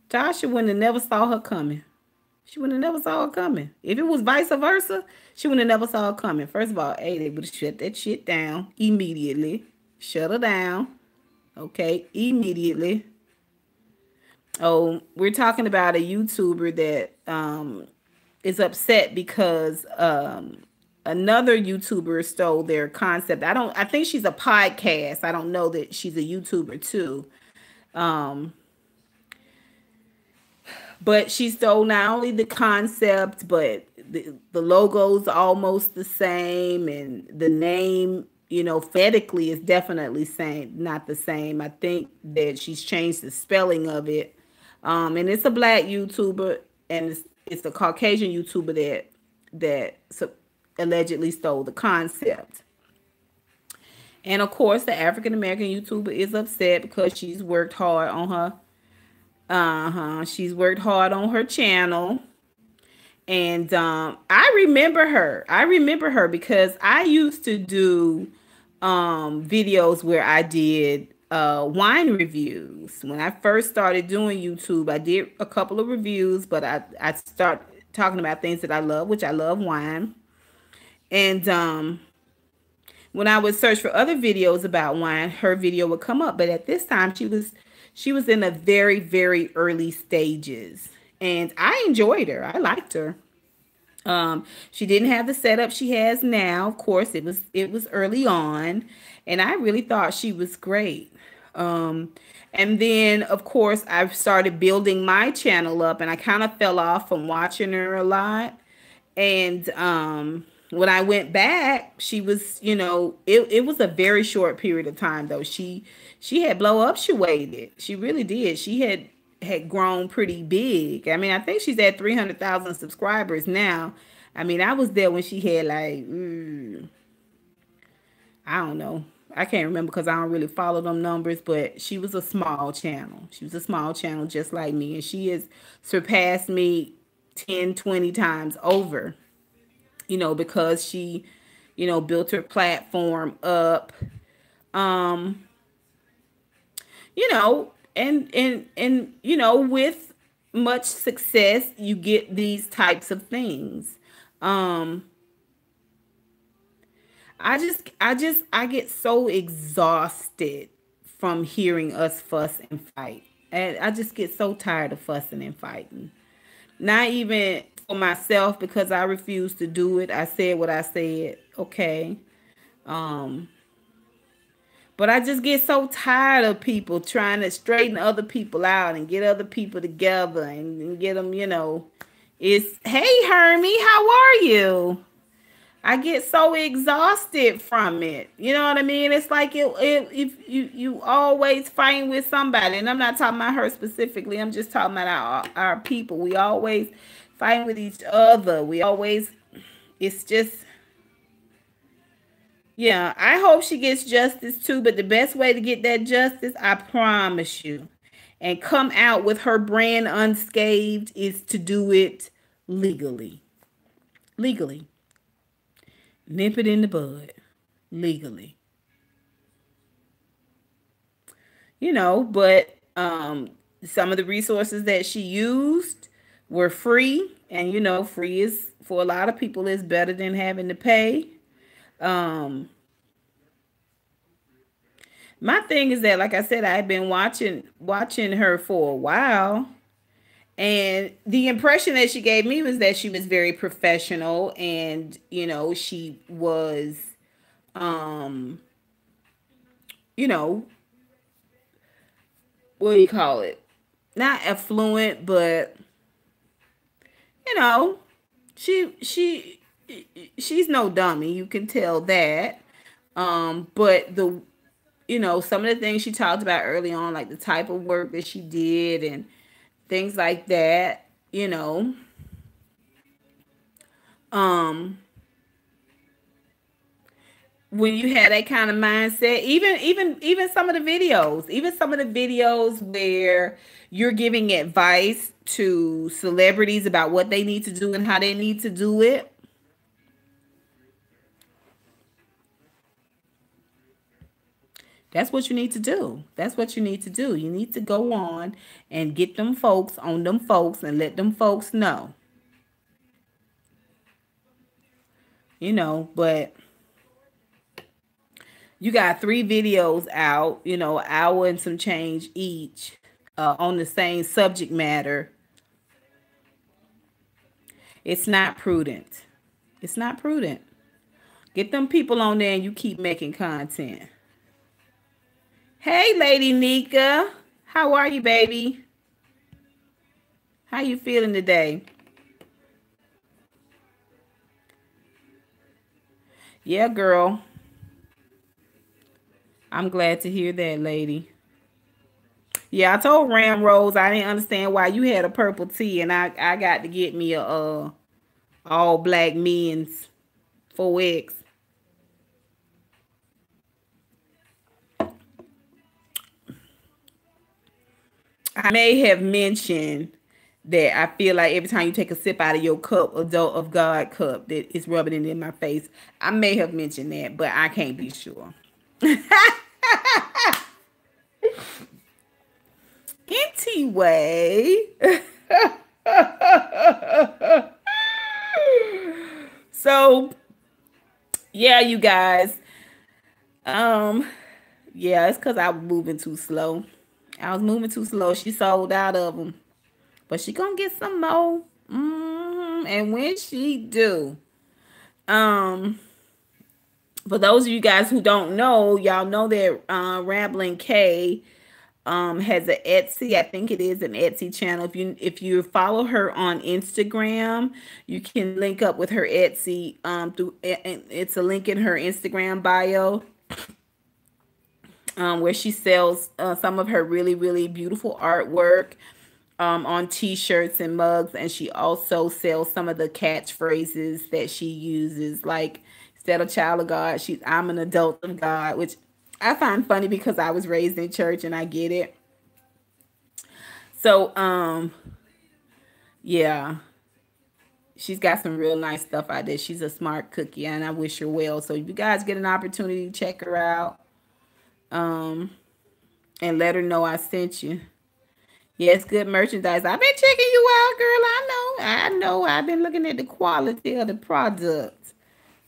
Tasha wouldn't have never saw her coming. She wouldn't have never saw her coming. If it was vice versa, she wouldn't have never saw her coming. First of all, A, they would have shut that shit down immediately. Shut her down. Okay, immediately. Oh, we're talking about a YouTuber that is upset because another YouTuber stole their concept. I think she's a podcast. I don't know that she's a YouTuber too. Um, but she stole not only the concept, but the logo's almost the same, and the name, phonetically is definitely same, not the same. I think that she's changed the spelling of it. And it's a black YouTuber, and it's a Caucasian YouTuber that allegedly stole the concept. And of course, the African American YouTuber is upset because she's worked hard on her. She's worked hard on her channel. And I remember her. I remember her because I used to do videos where I did wine reviews. When I first started doing YouTube, I did a couple of reviews, but I started talking about things that I love, which I love wine. And when I would search for other videos about wine, her video would come up. But at this time, she was in a very, very early stages. And I enjoyed her. I liked her. She didn't have the setup she has now. Of course, it was early on, and I really thought she was great. And then of course I started building my channel up, and I kind of fell off from watching her a lot. And when I went back, she was, it was a very short period of time though. She had blow up. She waited. She really did. She had grown pretty big. I mean, I think she's at 300,000 subscribers now. I mean, I was there when she had like, I don't know. I can't remember because I don't really follow them numbers, but she was a small channel. She was a small channel just like me. And she has surpassed me 10, 20 times over, because she, built her platform up. Um, and with much success you get these types of things. um I get so exhausted from hearing us fuss and fight, and I just get so tired of fussing and fighting. Not even for myself, because I refuse to do it. I said what I said, okay. um But I just get so tired of people trying to straighten other people out and get other people together and get them, It's, hey, Hermie, how are you? I get so exhausted from it. You know what I mean? It's like if you always fighting with somebody, and I'm not talking about her specifically. I'm just talking about our people. We always fighting with each other. We always, it's just, yeah. I hope she gets justice too. But the best way to get that justice, I promise you, and come out with her brand unscathed, is to do it legally. Legally, nip it in the bud. Legally. But some of the resources that she used were free, and free is, for a lot of people, is better than having to pay. um my thing is that, like I said, I've been watching her for a while, and the impression that she gave me was that she was very professional, and she was, um you know what do you call it, not affluent, but you know she she's no dummy, you can tell that. But some of the things she talked about early on, like the type of work that she did and things like that, um when you had that kind of mindset, even some of the videos where you're giving advice to celebrities about what they need to do and how they need to do it. That's what you need to do. That's what you need to do. You need to go on and get them folks on them folks and let them folks know. But you got 3 videos out, hour and some change each, on the same subject matter. It's not prudent. It's not prudent. Get them people on there and you keep making content. Hey, Lady Nika. How are you, baby? How you feeling today? Yeah, girl. I'm glad to hear that, lady. Yeah, I told Ram Rose I didn't understand why you had a purple tea, and I got to get me a all black men's 4X. I may have mentioned that I feel like every time you take a sip out of your cup, adult of God cup, that it's rubbing it in my face. I may have mentioned that, but I can't be sure. Anyway. So, yeah, you guys. Um, yeah, it's because I was moving too slow. I was moving too slow. She sold out of them. But she gonna get some more. And when she do, um, for those of you guys who don't know, y'all know that Rambling K has an Etsy. I think it is an Etsy channel. If you follow her on Instagram, you can link up with her Etsy through, and it's a link in her Instagram bio, where she sells some of her really, really beautiful artwork on t-shirts and mugs, and she also sells some of the catchphrases that she uses, like instead of child of God, she's I'm an adult of God, which I find funny because I was raised in church and I get it. So yeah, she's got some real nice stuff out there. She's a smart cookie, and I wish her well. So if you guys get an opportunity, check her out, um and let her know I sent you. Yes, good merchandise. I've been checking you out, girl. I know. I've been looking at the quality of the product.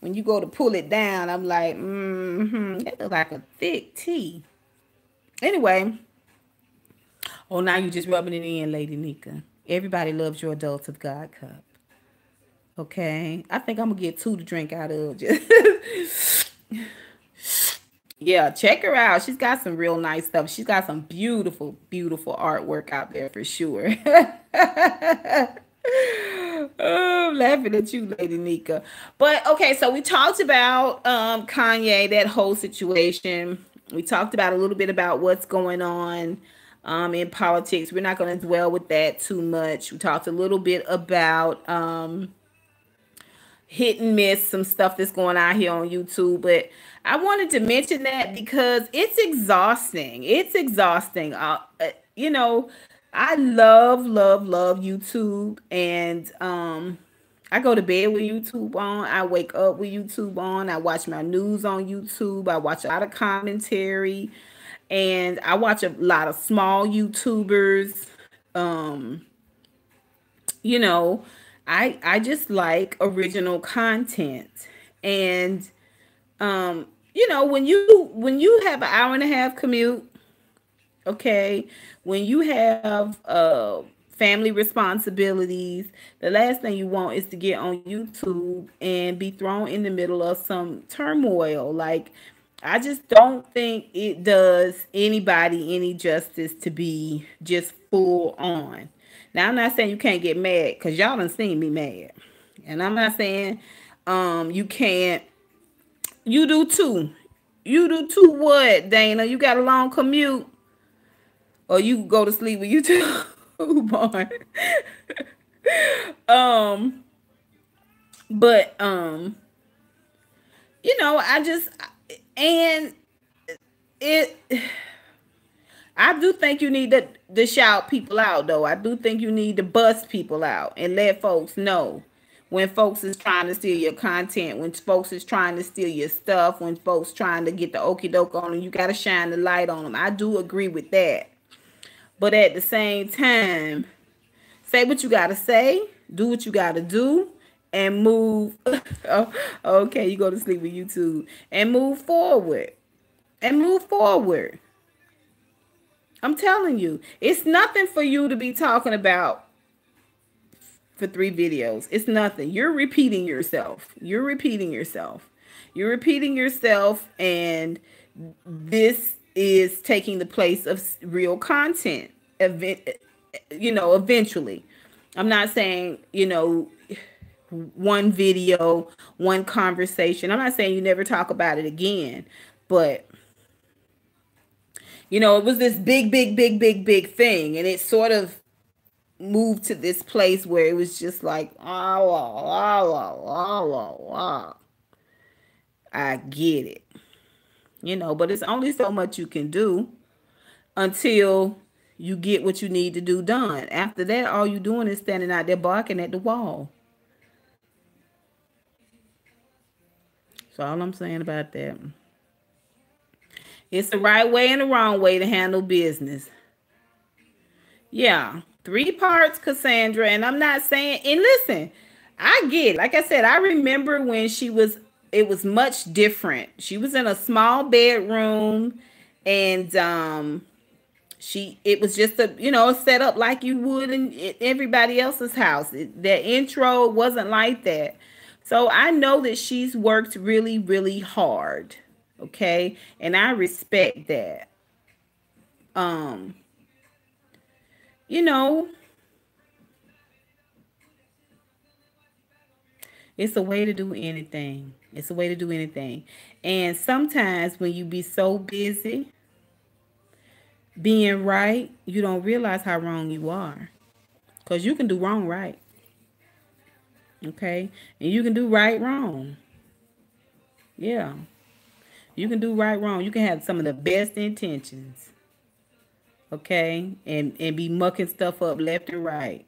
When you go to pull it down, I'm like, that looks like a thick tea. Anyway, oh, now you just rubbing it in, Lady Nika. Everybody loves your adults of God cup. Okay, I think I'm gonna get 2 to drink out of. Yeah, check her out. She's got some real nice stuff. She's got some beautiful, beautiful artwork out there for sure. Oh, laughing at you, Lady Nika. But okay, so we talked about Kanye, that whole situation. We talked about a little bit about what's going on in politics. We're not going to dwell with that too much. We talked a little bit about hit and miss, some stuff that's going on here on YouTube. But I wanted to mention that because it's exhausting. It's exhausting. You know, I love YouTube, and I go to bed with YouTube on. I wake up with YouTube on. I watch my news on YouTube. I watch a lot of commentary, and I watch a lot of small YouTubers. Um, you know, I just like original content. And you know, when you have an hour and a half commute, okay, when you have family responsibilities, the last thing you want is to get on YouTube and be thrown in the middle of some turmoil. Like, I just don't think it does anybody any justice to be just full on. Now, I'm not saying you can't get mad, because y'all done seen me mad. And I'm not saying you can't. You do too. You do too what, Dana? You got a long commute, or you go to sleep with YouTube on. um, but you know, I just, and it I do think you need to shout people out, though. I do think you need to bust people out and let folks know when folks is trying to steal your content, when folks is trying to steal your stuff, when folks trying to get the okie doke on them. You got to shine the light on them. I do agree with that. But at the same time, say what you got to say, do what you got to do, and move. Oh, okay, you go to sleep with YouTube and move forward. And move forward. I'm telling you, it's nothing for you to be talking about for 3 videos. It's nothing. You're repeating yourself. You're repeating yourself. You're repeating yourself, and this is taking the place of real content. You know, eventually. I'm not saying, you know, one video, one conversation. I'm not saying you never talk about it again, but you know, it was this big thing, and it sort of moved to this place where it was just like, I get it, you know, but it's only so much you can do until you get what you need to do done. After that, all you doing is standing out there barking at the wall. That's all I'm saying about that. It's the right way and the wrong way to handle business. Yeah, 3 parts, Cassandra. And I'm not saying, and listen, I get it. Like I said, I remember when it was much different. She was in a small bedroom, and it was just a, you know, set up like you would in everybody else's house. The intro wasn't like that. So I know that she's worked really hard. Okay. And I respect that. Um, you know, it's a way to do anything. It's a way to do anything. And sometimes when you be so busy being right, you don't realize how wrong you are. Because you can do wrong right. Okay? And you can do right wrong. Yeah. You can do right wrong. You can have some of the best intentions. Okay? And be mucking stuff up left and right.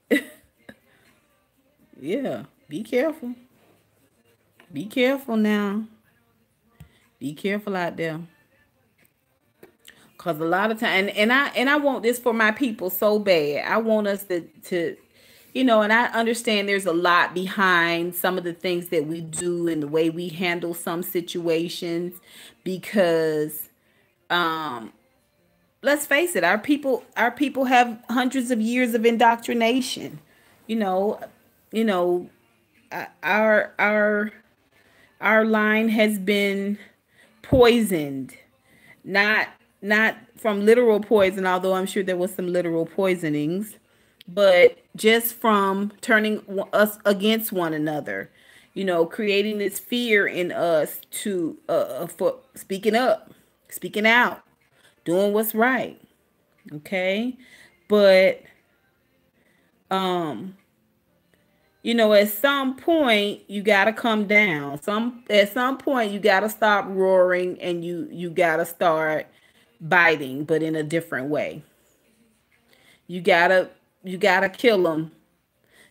Yeah. Be careful. Be careful now. Be careful out there. Cause a lot of time, and I want this for my people so bad. I want us to, you know, and I understand there's a lot behind some of the things that we do and the way we handle some situations, because let's face it, our people have hundreds of years of indoctrination. You know, you know, our our line has been poisoned, not not from literal poison, although I'm sure there was some literal poisonings, but just from turning us against one another, creating this fear in us to for speaking up, speaking out, doing what's right. Okay, but um at some point you got to come down. At some point you got to stop roaring, and you got to start biting, but in a different way. You got to you got to kill them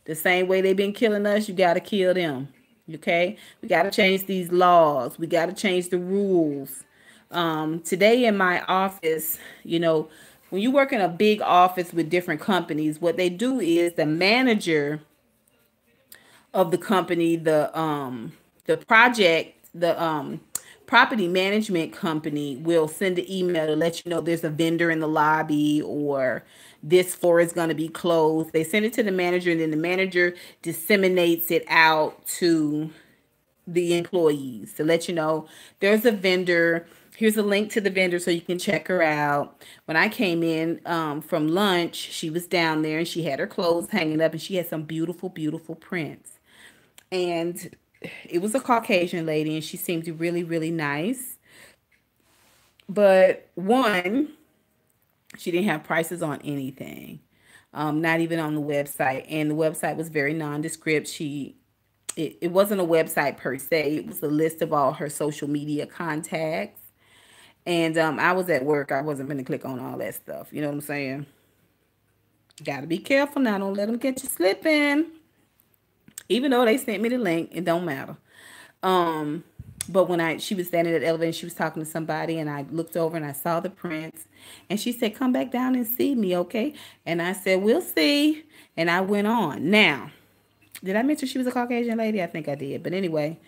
the same way they've been killing us. You got to kill them. Okay? We got to change these laws. We got to change the rules. Today in my office, when you work in a big office with different companies, what they do is the manager of the company, the property management company will send an email to let you know there's a vendor in the lobby, or this floor is going to be closed. They send it to the manager, and then the manager disseminates it out to the employees to let you know there's a vendor. Here's a link to the vendor so you can check her out. When I came in from lunch, she was down there and she had her clothes hanging up, and she had some beautiful, beautiful prints. And it was a Caucasian lady, and she seemed really, really nice. But one, she didn't have prices on anything, not even on the website. And the website was very nondescript. It wasn't a website per se. It was a list of all her social media contacts. And I was at work. I wasn't going to click on all that stuff. You know what I'm saying? Got to be careful now. Don't let them get you slipping. Even though they sent me the link, it don't matter. Um, but when she was standing at the elevator and she was talking to somebody, and I looked over and I saw the prints, and she said, "Come back down and see me, okay?" And I said, "We'll see." And I went on. Now, did I mention she was a Caucasian lady? I think I did. But anyway,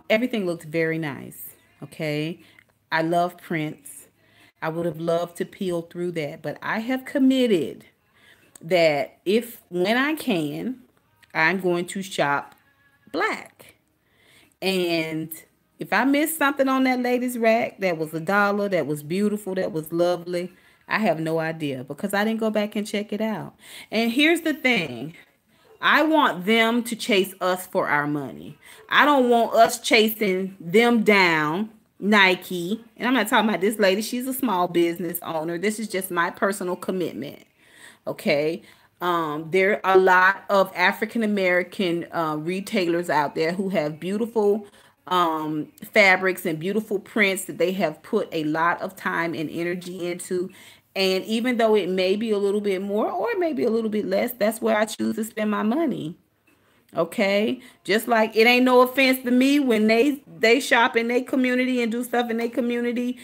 everything looked very nice. Okay. I love prints. I would have loved to peel through that, but I have committed that if when I can, I'm going to shop black. And if I missed something on that lady's rack that was $1, that was beautiful, that was lovely, I have no idea because I didn't go back and check it out. And here's the thing. I want them to chase us for our money. I don't want us chasing them down, Nike. And I'm not talking about this lady. She's a small business owner. This is just my personal commitment. Okay. There are a lot of African American retailers out there who have beautiful fabrics and beautiful prints that they have put a lot of time and energy into. And even though it may be a little bit more or maybe a little bit less, that's where I choose to spend my money. Okay, just like it ain't no offense to me when they shop in their community and do stuff in their community.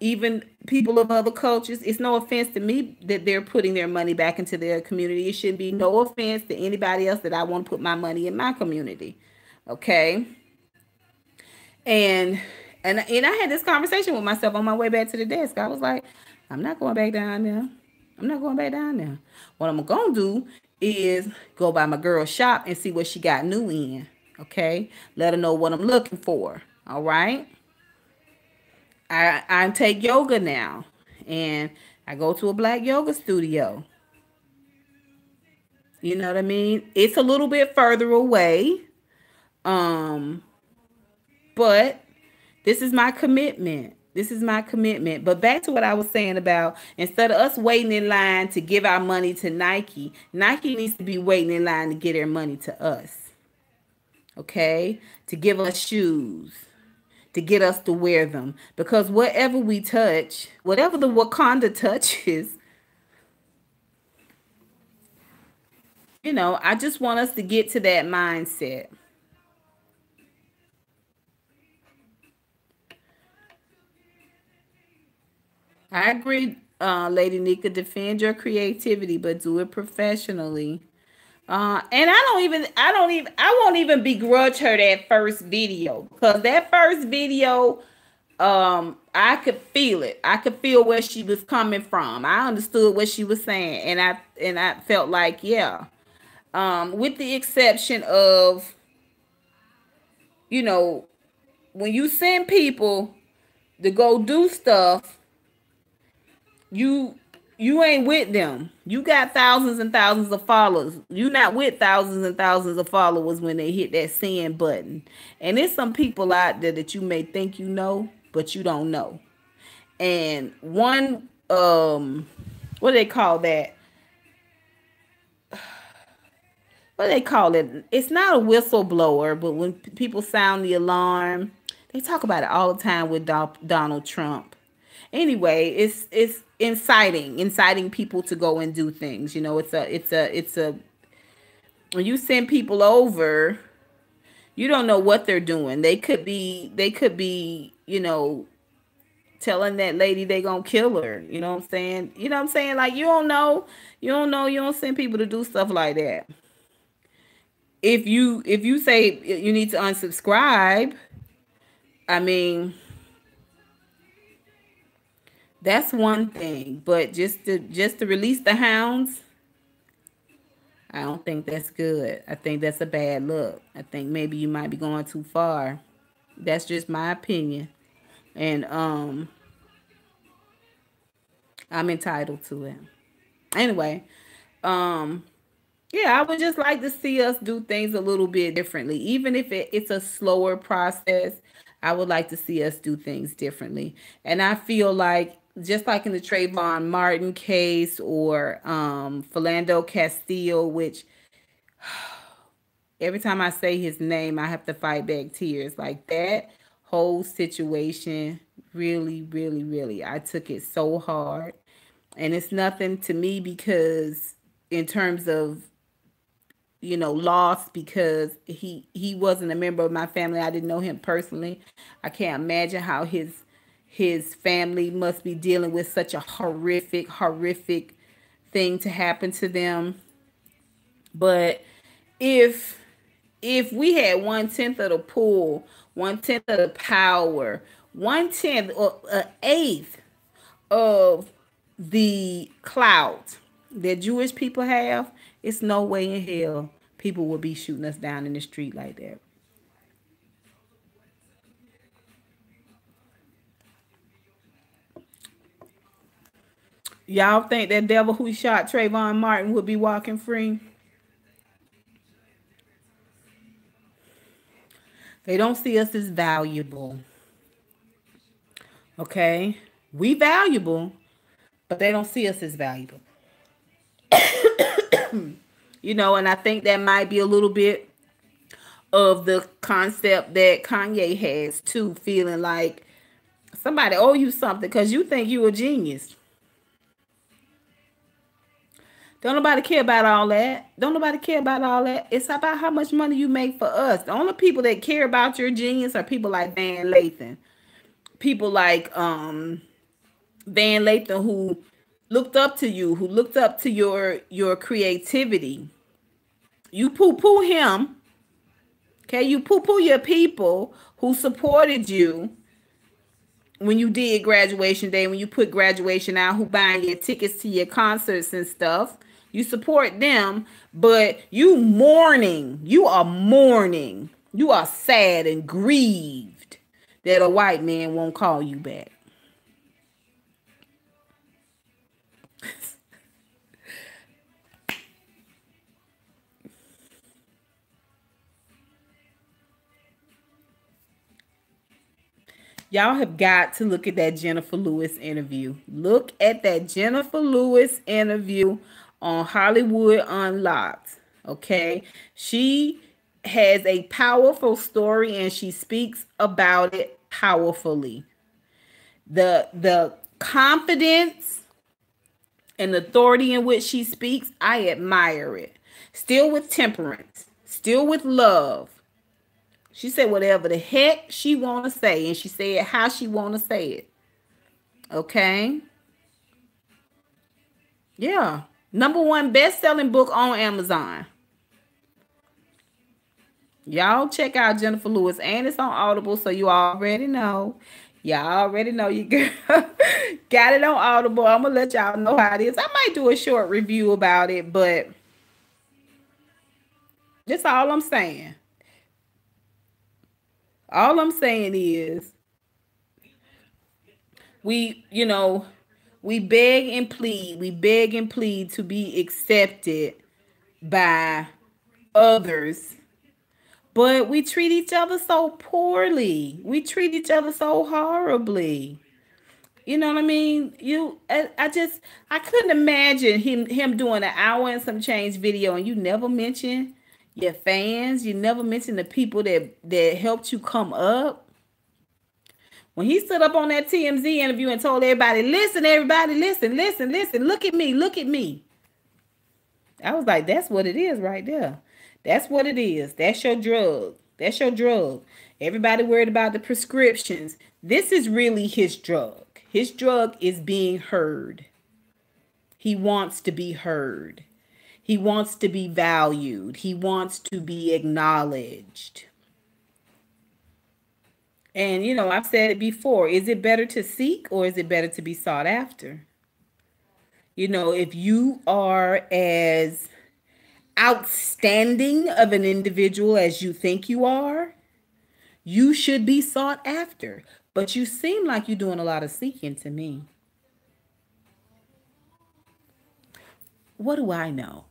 Even people of other cultures, it's no offense to me that they're putting their money back into their community. It shouldn't be no offense to anybody else that I want to put my money in my community. Okay, and and I had this conversation with myself on my way back to the desk. I was like, I'm not going back down there. I'm not going back down there. What I'm going to do is go by my girl's shop and see what she got new in. Okay. Let her know what I'm looking for. All right. I take yoga now. And I go to a black yoga studio. You know what I mean? It's a little bit further away. Um, but this is my commitment. This is my commitment. But back to what I was saying about instead of us waiting in line to give our money to Nike, Nike needs to be waiting in line to get their money to us. Okay? To give us shoes, to get us to wear them. Because whatever we touch, whatever the Wakanda touches, I just want us to get to that mindset. I agree, Lady Nika. Defend your creativity, but do it professionally. And I won't even begrudge her that first video because that first video, I could feel it. I could feel where she was coming from. I understood what she was saying, and I felt like, yeah. With the exception of, you know, when you send people to go do stuff, you You ain't with them. You got thousands and thousands of followers. You not with thousands and thousands of followers when they hit that send button. And there's some people out there that you may think you know, but you don't know. And one what do they call that? What do they call it? It's not a whistleblower, but when people sound the alarm, they talk about it all the time with Donald Trump. Anyway, it's inciting people to go and do things. You know, it's a when you send people over, you don't know what they're doing. They could be, telling that lady they gonna kill her. You know what I'm saying? You know what I'm saying? Like you don't send people to do stuff like that. If you say you need to unsubscribe, I mean that's one thing. But just to release the hounds, I don't think that's good. I think that's a bad look. I think maybe you might be going too far. That's just my opinion. And I'm entitled to it. Anyway, um yeah, I would just like to see us do things a little bit differently. Even if it's a slower process, I would like to see us do things differently. And I feel like, just like in the Trayvon Martin case or Philando Castile, which every time I say his name, I have to fight back tears. Like that whole situation, really, really, really, I took it so hard. And it's nothing to me because, in terms of lost, because he wasn't a member of my family. I didn't know him personally. I can't imagine how his family must be dealing with such a horrific thing to happen to them. But if if we had 1/10 of the pool, 1/10 of the power, 1/10 or an eighth of the clout that Jewish people have, it's no way in hell people will be shooting us down in the street like that. Y'all think that devil who shot Trayvon Martin would be walking free? They don't see us as valuable. Okay? We valuable, but they don't see us as valuable. And I think that might be a little bit of the concept that Kanye has too, feeling like somebody owe you something because you think you a genius. Don't nobody care about all that. Don't nobody care about all that. It's about how much money you make for us. The only people that care about your genius are people like Van Lathan. People like Van Lathan, who looked up to you, who looked up to your creativity. You poo-poo him. Okay, you poo-poo your people who supported you when you did graduation day, when you put graduation out, who buying your tickets to your concerts and stuff. You support them, but you are mourning, you are sad and grieved that a white man won't call you back. Y'all have got to look at that Jennifer Lewis interview. Look at that Jennifer Lewis interview on Hollywood Unlocked. Okay. She has a powerful story and she speaks about it powerfully. The confidence and authority in which she speaks, I admire it. Still with temperance, still with love. She said whatever the heck she want to say, and she said how she want to say it. Okay? Yeah. Number one best-selling book on Amazon. Y'all check out Jennifer Lewis, and it's on Audible, so you already know. Y'all already know you girl got it on Audible. I'm going to let y'all know how it is. I might do a short review about it, but that's all I'm saying. All I'm saying is we, We beg and plead. We beg and plead to be accepted by others. But we treat each other so poorly. We treat each other so horribly. You know what I mean? I couldn't imagine him doing an hour and some change video, and you never mention your fans. You never mention the people that helped you come up. When he stood up on that TMZ interview and told everybody, "Listen, everybody, listen, listen, listen. Look at me, look at me." I was like, "That's what it is right there. That's what it is. That's your drug. That's your drug." Everybody worried about the prescriptions. This is really his drug. His drug is being heard. He wants to be heard. He wants to be valued. He wants to be acknowledged. And, I've said it before. Is it better to seek or is it better to be sought after? If you are as outstanding of an individual as you think you are, you should be sought after. But you seem like you're doing a lot of seeking to me. What do I know?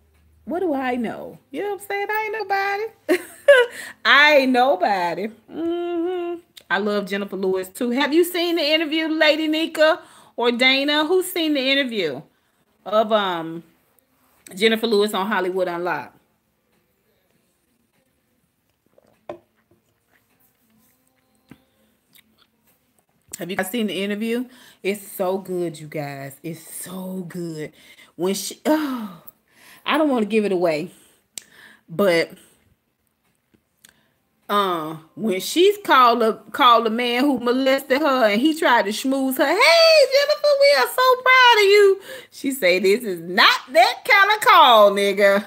What do I know? You know what I'm saying? I ain't nobody. I ain't nobody. I love Jennifer Lewis too. Have you seen the interview, Lady Nika or Dana? Who's seen the interview of Jennifer Lewis on Hollywood Unlocked? Have you guys seen the interview? It's so good, you guys. It's so good. I don't want to give it away, but when she's called the man who molested her and he tried to schmooze her, "Hey Jennifer, we are so proud of you." She say, "This is not that kind of call, nigga."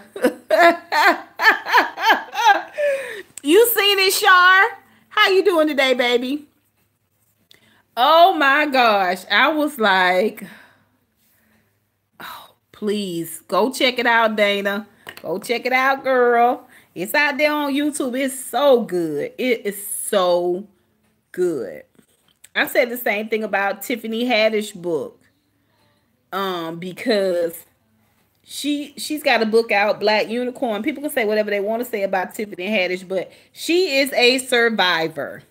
You seen it, Shar? How you doing today, baby? Oh my gosh. I was like, oh, please go check it out, Dana. Go check it out, girl. It's out there on YouTube. It's so good. It is so good. I said the same thing about Tiffany Haddish book. Because she's got a book out, Black Unicorn. People can say whatever they want to say about Tiffany Haddish, but she is a survivor.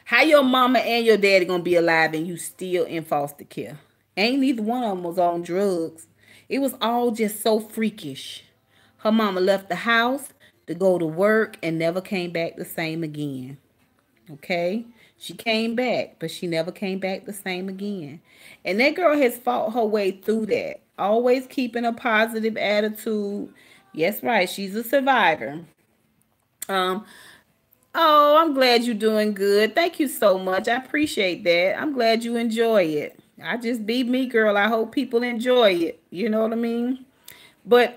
How your mama and your daddy gonna be alive and you still in foster care? Ain't neither one of them was on drugs. It was all just so freakish. Her mama left the house to go to work and never came back the same again. Okay? She came back, but she never came back the same again. And that girl has fought her way through that. Always keeping a positive attitude. Yes, right. She's a survivor. Oh, I'm glad you're doing good. Thank you so much. I appreciate that. I'm glad you enjoy it. I just be me, girl. I hope people enjoy it. You know what I mean? But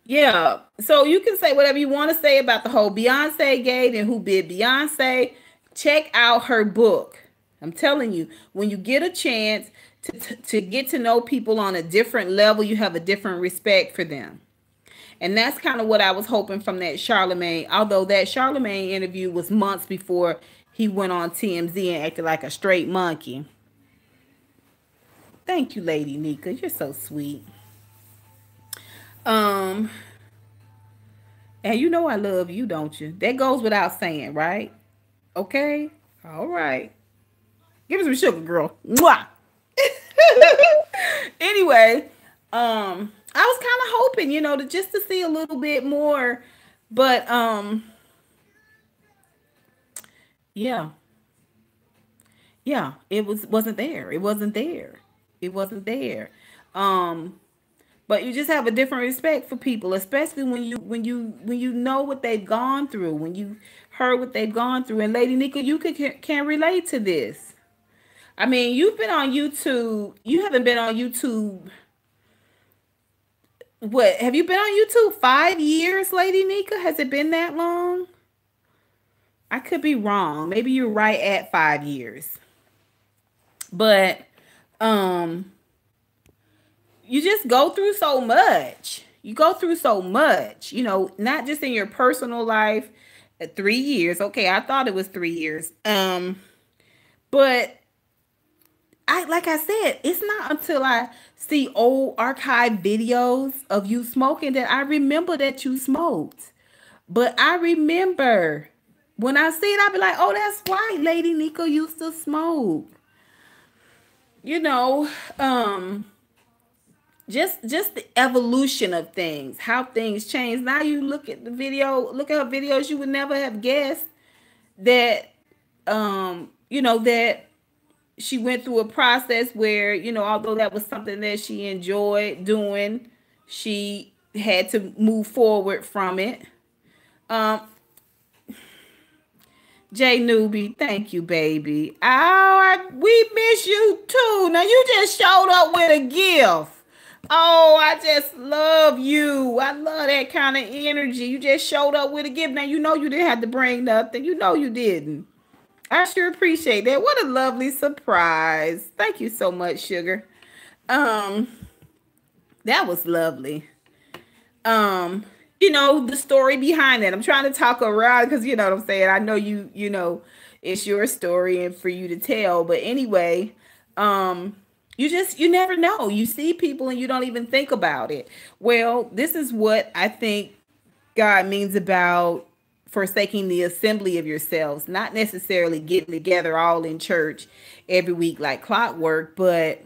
yeah. So you can say whatever you want to say about the whole Beyonce gate and who bid Beyonce. Check out her book. I'm telling you, when you get a chance to get to know people on a different level, you have a different respect for them. And that's kind of what I was hoping from that Charlemagne. Although that Charlemagne interview was months before he went on TMZ and acted like a straight monkey. Thank you, Lady Nika. You're so sweet. And you know I love you, don't you? That goes without saying, right? Okay? All right. Give me some sugar, girl. Mwah! Anyway, I was kind of hoping, to see a little bit more, but yeah, it wasn't there. It wasn't there. It wasn't there. But you just have a different respect for people, especially when you know what they've gone through, when you heard what they've gone through. And Lady Nika, you can relate to this. I mean, you've been on YouTube. You haven't been on YouTube. What, have you been on YouTube 5 years, Lady Nika? Has it been that long? I could be wrong. Maybe you're right at 5 years. But you just go through so much. You go through so much, not just in your personal life. 3 years. Okay, I thought it was 3 years. But I like I said, it's not until I see old archive videos of you smoking that I remember that you smoked. But I remember when I see it, I'll be like, oh, that's right. Lady Nico used to smoke. You know, um, just the evolution of things, how things change. Now you look at the video, look at her videos, you would never have guessed that that she went through a process where, although that was something that she enjoyed doing, she had to move forward from it. Um, J Newbie, thank you, baby. Oh, we miss you too. Now you just showed up with a gift. Oh, I just love you. I love that kind of energy. You just showed up with a gift. Now you know you didn't have to bring nothing. You know you didn't. I sure appreciate that. What a lovely surprise. Thank you so much, sugar. Um, that was lovely. Um, the story behind it. I'm trying to talk around because you know what I'm saying. I know it's your story and for you to tell. But anyway, you never know. You see people and you don't even think about it. Well, this is what I think God means about forsaking the assembly of yourselves, not necessarily getting together all in church every week like clockwork, but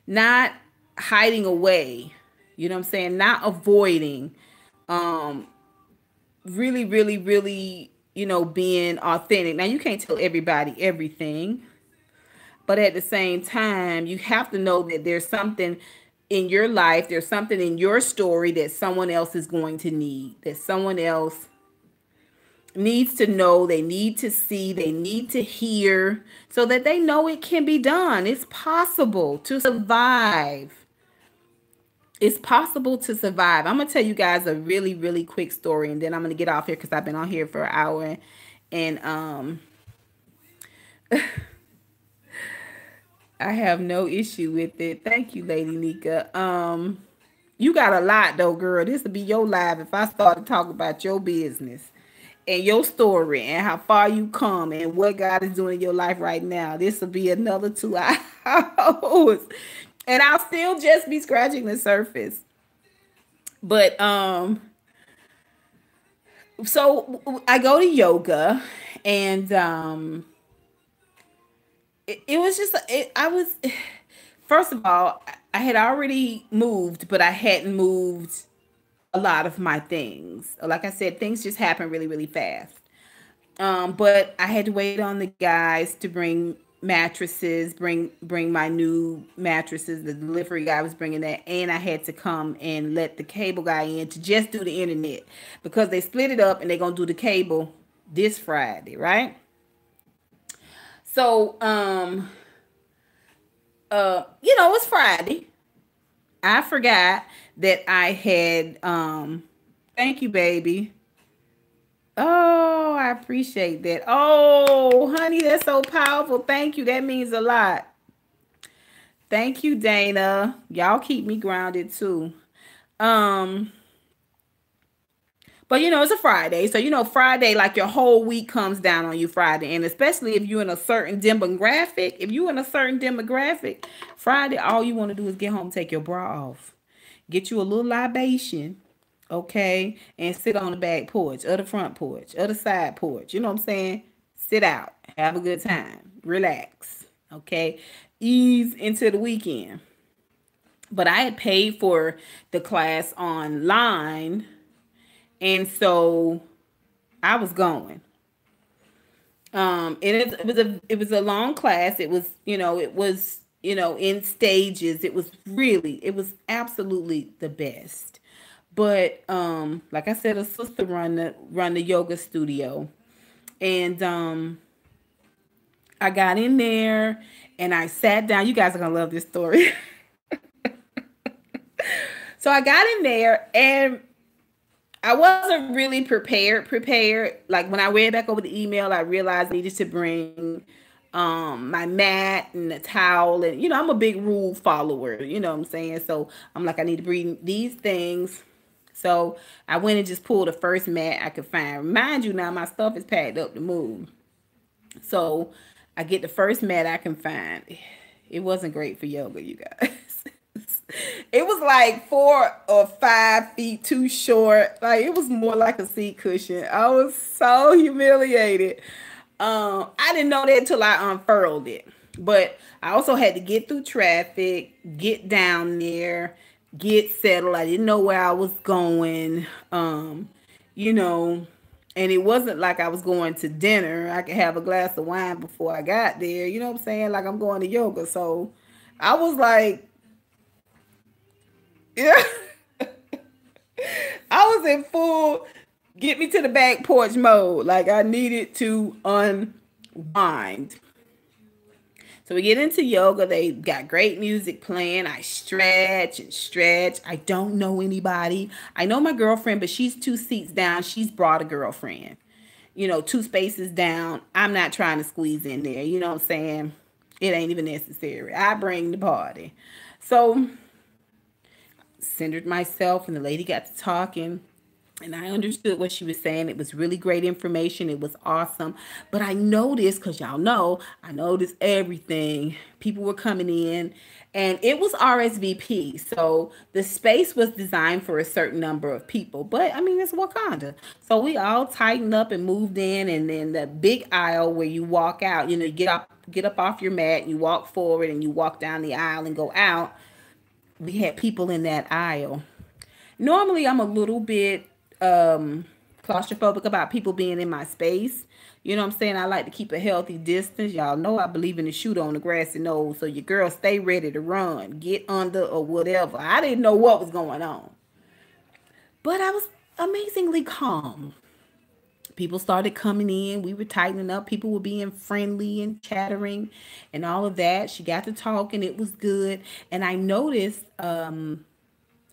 not hiding away. You know what I'm saying? Not avoiding, um, really, really, really, being authentic. Now, you can't tell everybody everything, but at the same time, you have to know that there's something in your life, there's something in your story that someone else is going to need, that someone else needs to know, they need to see, they need to hear, so that they know it can be done. It's possible to survive. It's possible to survive. I'm gonna tell you guys a really, really quick story, and then I'm gonna get off here because I've been on here for an hour, and I have no issue with it. Thank you, Lady Nika. You got a lot though, girl. This would be your live if I started talking about your business and your story and how far you come and what God is doing in your life right now. This will be another 2 hours. And I'll still just be scratching the surface. But so I go to yoga and it was just I was first of all, I had already moved, but I hadn't moved a lot of my things. Like I said, things just happen really, really fast. But I had to wait on the guys to bring mattresses, bring my new mattresses. The delivery guy was bringing that, and I had to come and let the cable guy in to just do the internet because they split it up and they're gonna do the cable this Friday, right? So, it's Friday. I forgot that I had thank you, baby. Oh, I appreciate that. Oh, honey, that's so powerful. Thank you. That means a lot. Thank you, Dana. Y'all keep me grounded too. Um, but it's a Friday. So Friday, like your whole week comes down on you Friday. And especially if you're in a certain demographic, Friday, all you want to do is get home, take your bra off, get you a little libation, okay, and sit on the back porch or the front porch or the side porch. You know what I'm saying? Sit out, have a good time, relax, okay, ease into the weekend. But I had paid for the class online, and so I was going. And it was a long class. It was in stages. It was absolutely the best. But like I said, a sister run the yoga studio, and I got in there and I sat down. You guys are gonna love this story. So I got in there and I wasn't really prepared. Like when I read back over the email, I realized I needed to bring my mat and the towel, and I'm a big rule follower, you know what I'm saying? So I'm like, I need to bring these things. So I went and just pulled the first mat I could find. Mind you, now my stuff is packed up to move. So I get the first mat I can find. It wasn't great for yoga, you guys. It was like 4 or 5 feet too short. Like it was more like a seat cushion. I was so humiliated. I didn't know that until I unfurled it. But I also had to get through traffic, get down there, get settled. I didn't know where I was going. You know, and it wasn't like I was going to dinner. I could have a glass of wine before I got there. You know what I'm saying? Like I'm going to yoga. So I was like, yeah, I was in full get me to the back porch mode. Like I needed to unwind. So we get into yoga. They got great music playing. I stretch and stretch. I don't know anybody. I know my girlfriend, but she's 2 seats down. She's brought a girlfriend. 2 spaces down. I'm not trying to squeeze in there. You know what I'm saying? It ain't even necessary. I bring the party. So centered myself, and the lady got to talking, and I understood what she was saying. It was really great information. It was awesome. But I noticed, because y'all know, I noticed everything. People were coming in, and it was RSVP. So the space was designed for a certain number of people. But I mean, it's Wakanda. So we all tightened up and moved in. And then the big aisle where you walk out, you get up off your mat, you walk forward, and you walk down the aisle and go out. We had people in that aisle. Normally, I'm a little bit claustrophobic about people being in my space. You know what I'm saying? I like to keep a healthy distance. Y'all know I believe in the shoot on the grassy knoll. So your girl stay ready to run, get under or whatever. I didn't know what was going on. But I was amazingly calm. People started coming in. We were tightening up. People were being friendly and chattering and all of that. She got to talking. It was good. And I noticed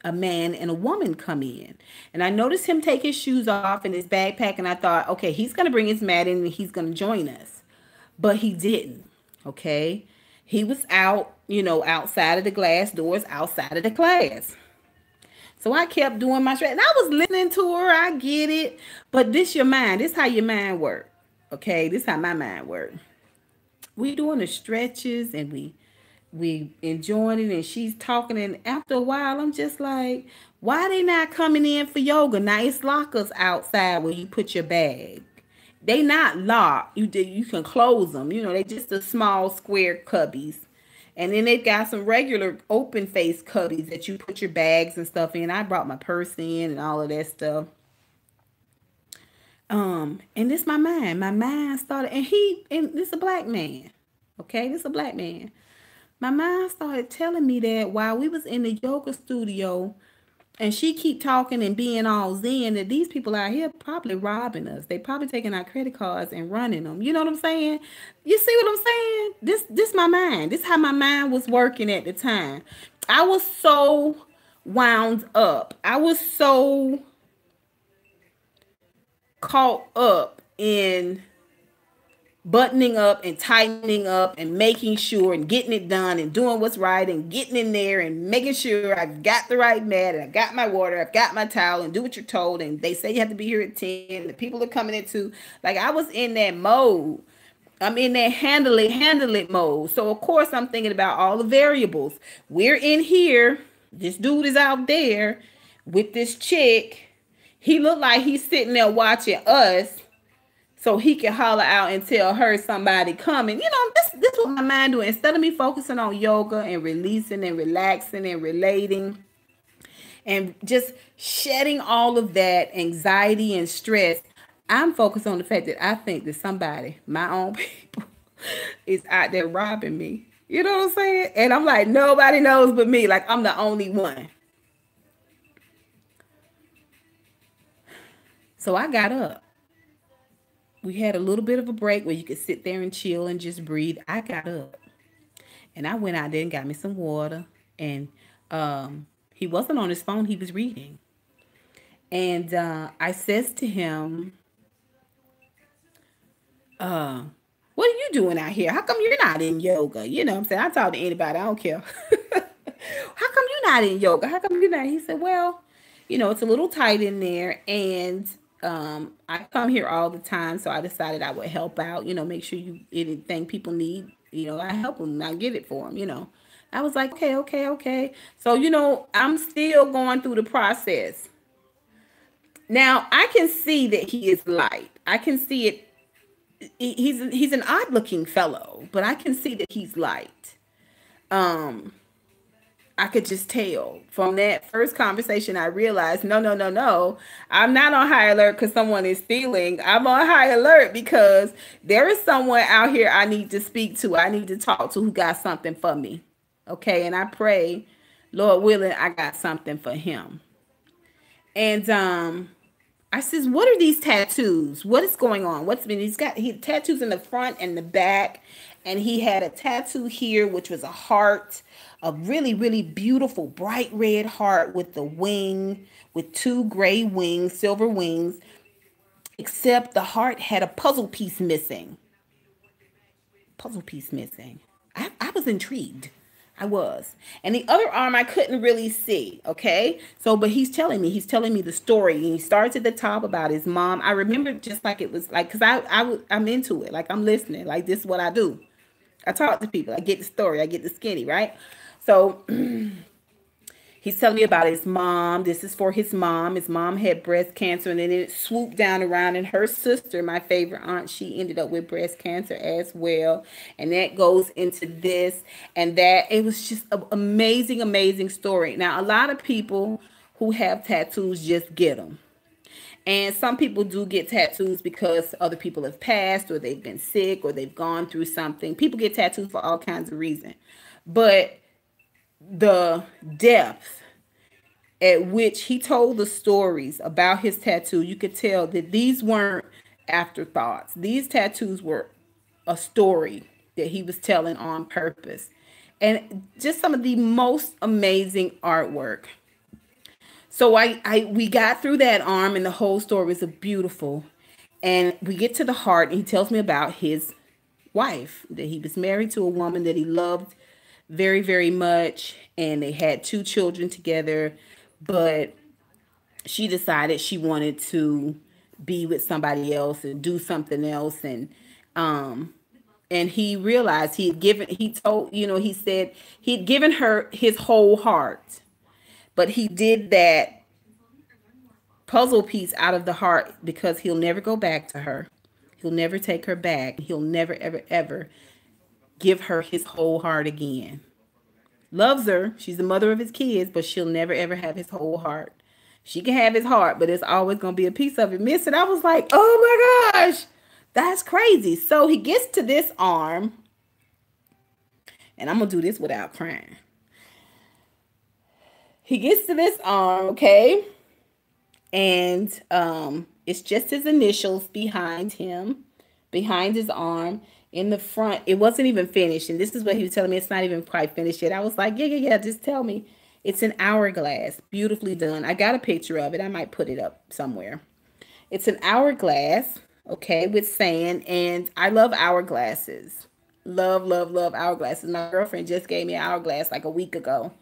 a man and a woman come in. And I noticed him take his shoes off and his backpack. And I thought, okay, he's going to bring his mat in and he's going to join us. But he didn't. Okay. He was out, outside of the glass doors, outside of the class. So I kept doing my stretch. And I was listening to her. I get it. But this your mind. This how your mind work. Okay. This how my mind work. We doing the stretches and we enjoying it, and she's talking, and after a while I'm just like, why they not coming in for yoga? Now it's lockers outside where you put your bag. They not locked. You can close them. They just a small square cubbies. And then they've got some regular open face cubbies that you put your bags and stuff in. I brought my purse in and all of that stuff. And this my mind. My mind started, and this a black man. Okay, this a black man. My mind started telling me that while we was in the yoga studio, and she keep talking and being all zen, that these people out here probably robbing us. They probably taking our credit cards and running them. You know what I'm saying? You see what I'm saying? This my mind. This how my mind was working at the time. I was so wound up. I was so caught up in buttoning up and tightening up and making sure and getting it done and doing what's right and getting in there and making sure I've got the right mat and I've got my water, I've got my towel, and do what you're told. And they say you have to be here at 10. The people are coming in too. Like I was in that mode. I'm in that handle it mode. So of course I'm thinking about all the variables. We're in here. This dude is out there with this chick. He looked like he's sitting there watching us, so he can holler out and tell her somebody coming. This is what my mind doing. Instead of me focusing on yoga and releasing and relaxing and relating and just shedding all of that anxiety and stress, I'm focused on the fact that I think that somebody, my own people, is out there robbing me. You know what I'm saying? And I'm like, nobody knows but me. Like I'm the only one. So I got up. We had a little bit of a break where you could sit there and chill and just breathe. I got up and I went out there and got me some water. And he wasn't on his phone. He was reading. And I says to him, what are you doing out here? How come you're not in yoga? You know what I'm saying? I talk to anybody. I don't care. How come you're not in yoga? How come you're not? He said, well, it's a little tight in there. And I come here all the time. So I decided I would help out, make sure anything people need, I help him, I get it for him. I was like, okay, okay, okay. So, I'm still going through the process. Now, I can see that he is light. I can see it. He's an odd looking fellow, but I can see that he's light. Um, I could just tell from that first conversation. I realized, no, no, no, no. I'm not on high alert because someone is stealing. I'm on high alert because there is someone out here I need to speak to. I need to talk to who got something for me. Okay, and I pray, Lord willing, I got something for him. And I says, what are these tattoos? What is going on? What's been? He tattoos in the front and the back, and he had a tattoo here, which was a heart, a really, really beautiful bright red heart with the wing, with two gray wings, silver wings. Except the heart had a puzzle piece missing. Puzzle piece missing. I was intrigued. I was. And the other arm I couldn't really see. Okay. So, but he's telling me the story. And he starts at the top about his mom. I remember just like it was like, cause I'm into it. Like I'm listening. Like this is what I do. I talk to people. I get the story. I get the skinny, right? So he's telling me about his mom. This is for his mom. His mom had breast cancer, and then it swooped down around. And her sister, my favorite aunt, she ended up with breast cancer as well. And that goes into this and that. It was just an amazing, amazing story. Now, a lot of people who have tattoos just get them. And some people do get tattoos because other people have passed, or they've been sick, or they've gone through something. People get tattoos for all kinds of reasons. But the depth at which he told the stories about his tattoo, you could tell that these weren't afterthoughts. These tattoos were a story that he was telling on purpose. And just some of the most amazing artwork. So we got through that arm, and the whole story was beautiful. And we get to the heart, and he tells me about his wife, that he was married to a woman that he loved very, very much, and they had two children together, but she decided she wanted to be with somebody else and do something else. And he realized he said he'd given her his whole heart, but he did that puzzle piece out of the heart because he'll never go back to her. He'll never take her back. He'll never, ever, ever give her his whole heart again. Loves her. She's the mother of his kids, but she'll never, ever have his whole heart. She can have his heart, but it's always going to be a piece of it missing. I was like, oh my gosh, that's crazy. So he gets to this arm, and I'm going to do this without crying. He gets to this arm, okay? And it's just his initials behind him, behind his arm. In the front, it wasn't even finished. And this is what he was telling me. It's not even quite finished yet. I was like, yeah. Just tell me. It's an hourglass. Beautifully done. I got a picture of it. I might put it up somewhere. It's an hourglass, okay, with sand. And I love hourglasses. Love, love, love hourglasses. My girlfriend just gave me an hourglass like a week ago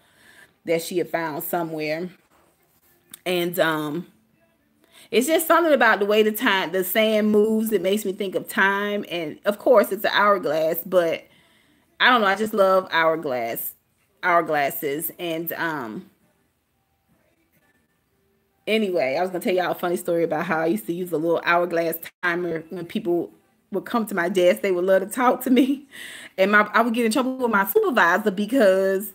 that she had found somewhere. And it's just something about the way the sand moves that makes me think of time. And of course, it's an hourglass, but I don't know. I just love hourglasses. And anyway, I was gonna tell y'all a funny story about how I used to use a little hourglass timer when people would come to my desk. They would love to talk to me, and I would get in trouble with my supervisor because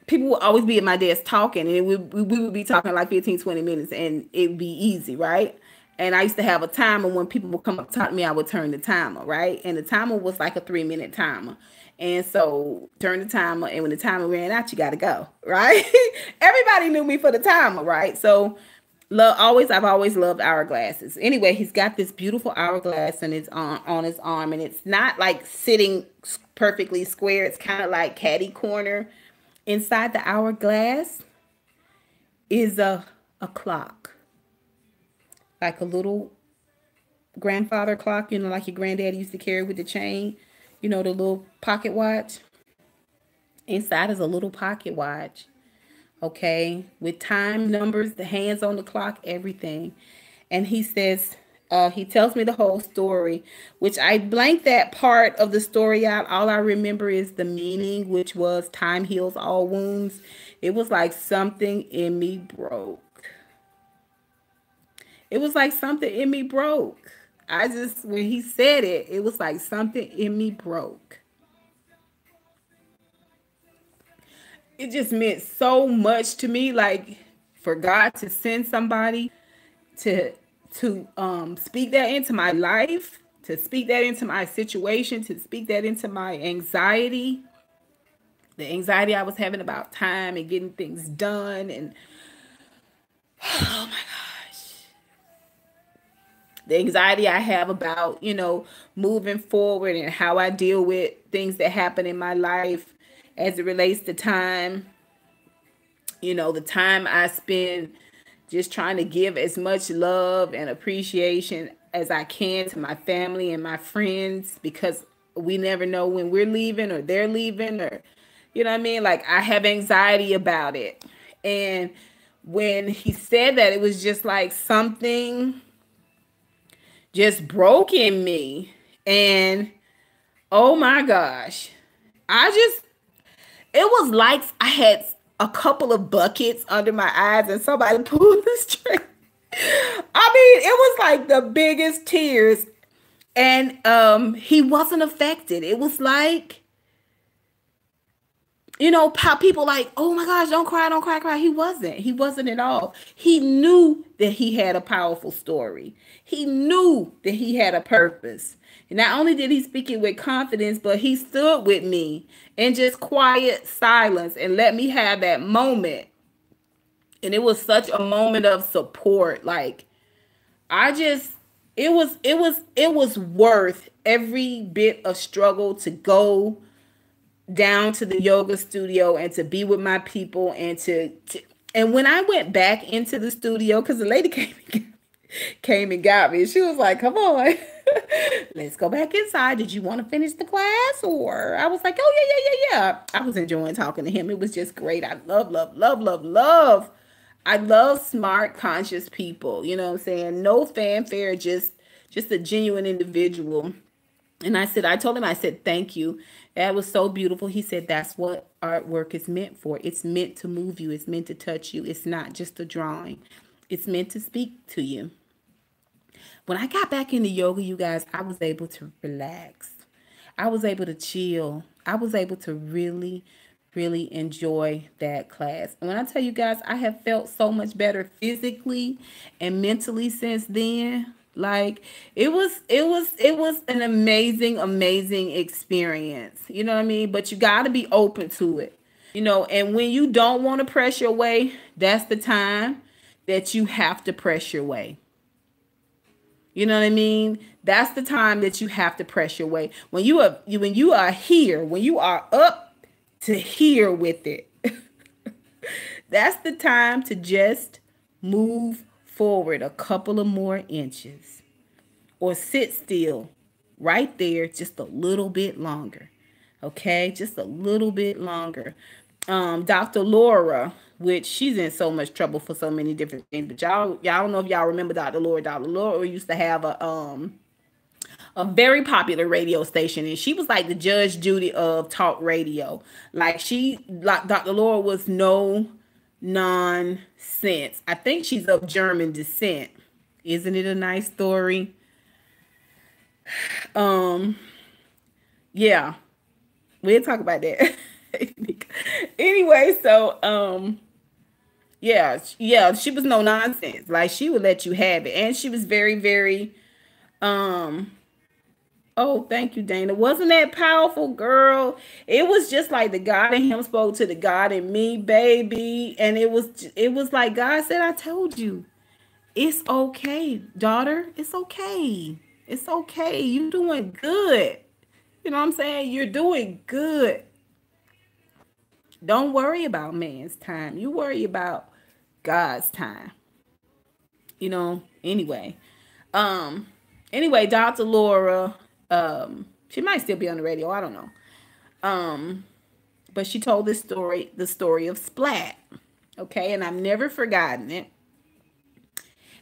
people would always be at my desk talking, and we would be talking like 15, 20 minutes, and it'd be easy, right? And I used to have a timer. When people would come up to talk to me, I would turn the timer, right? And the timer was like a 3-minute timer. And so turn the timer, and when the timer ran out, you got to go, right? Everybody knew me for the timer, right? So I've always loved hourglasses. Anyway, he's got this beautiful hourglass and it's on his arm, and it's not like sitting perfectly square. It's kind of like catty corner. Inside the hourglass is a clock, like a little grandfather clock, like your granddad used to carry with the chain, the little pocket watch. Inside is a little pocket watch, okay, with time, numbers, the hands on the clock, everything. And he says, He tells me the whole story, which I blanked that part of the story out. All I remember is the meaning, which was time heals all wounds. It was like something in me broke. It was like something in me broke. I just, when he said it, it was like something in me broke. It just meant so much to me, like for God to send somebody to speak that into my life, to speak that into my situation, to speak that into my anxiety, the anxiety I was having about time and getting things done, and oh my gosh, the anxiety I have about, moving forward and how I deal with things that happen in my life as it relates to time. The time I spend just trying to give as much love and appreciation as I can to my family and my friends, because we never know when we're leaving or they're leaving, or you know what I mean? Like, I have anxiety about it. And when he said that, it was just like something just broke in me. And oh my gosh, I just, it was like I had a couple of buckets under my eyes and somebody pulled the string. I mean, it was like the biggest tears. And he wasn't affected. It was like, how people like, oh my gosh, don't cry, don't cry, cry. He wasn't. He wasn't at all. He knew that he had a powerful story. He knew that he had a purpose. And not only did he speak it with confidence, but he stood with me in just quiet silence and let me have that moment. And it was such a moment of support. Like, I just, it was worth every bit of struggle to go down to the yoga studio and to be with my people, and and when I went back into the studio, because the lady came and got me, and she was like, come on, let's go back inside. Did you want to finish the class? Or I was like, oh yeah. I was enjoying talking to him. It was just great. I love. I love smart, conscious people. You know what I'm saying? No fanfare, just a genuine individual. And I told him, I said, thank you. That was so beautiful. He said, that's what artwork is meant for. It's meant to move you. It's meant to touch you. It's not just a drawing. It's meant to speak to you. When I got back into yoga, you guys, I was able to relax. I was able to chill. I was able to really, really enjoy that class. And when I tell you guys, I have felt so much better physically and mentally since then. Like, it was an amazing experience. You know what I mean? But you got to be open to it. And when you don't want to press your way, that's the time that you have to press your way. You know what I mean? That's the time that you have to press your way. When you are here, when you are up to here with it, that's the time to just move forward a couple of more inches, or sit still right there just a little bit longer. Okay, just a little bit longer. Dr. Laura, which she's in so much trouble for so many different things, but y'all don't know if y'all remember Dr. Laura. Dr. Laura used to have a very popular radio station, and she was like the Judge Judy of talk radio. Like, Dr. Laura was no nonsense. I think she's of German descent. Isn't it a nice story? Yeah, we'll talk about that. Anyway, so yeah, she was no nonsense. Like, she would let you have it, and she was very, very um oh, thank you, Dana. Wasn't that powerful, girl? It was just like the God in him spoke to the God in me, baby. And it was like God said, I told you. It's okay, daughter. It's okay. It's okay. You're doing good. You know what I'm saying? You're doing good. Don't worry about man's time. You worry about God's time. Anyway. Um, anyway, Dr. Laura, she might still be on the radio. I don't know. Um, but she told the story of Splat. Okay, and I've never forgotten it.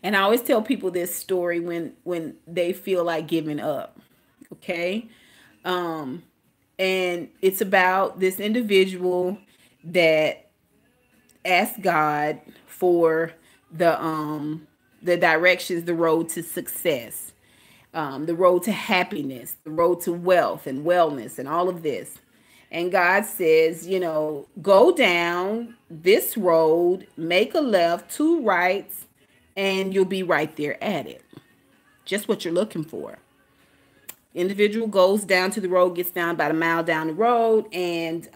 And I always tell people this story when they feel like giving up. Okay? Um and it's about this individual that asked God for the directions, the road to success, the road to happiness, the road to wealth and wellness, and all of this. And God says, go down this road, make a left, two rights, and you'll be right there at it. Just what you're looking for. Individual goes down to the road, gets down about a mile down the road, and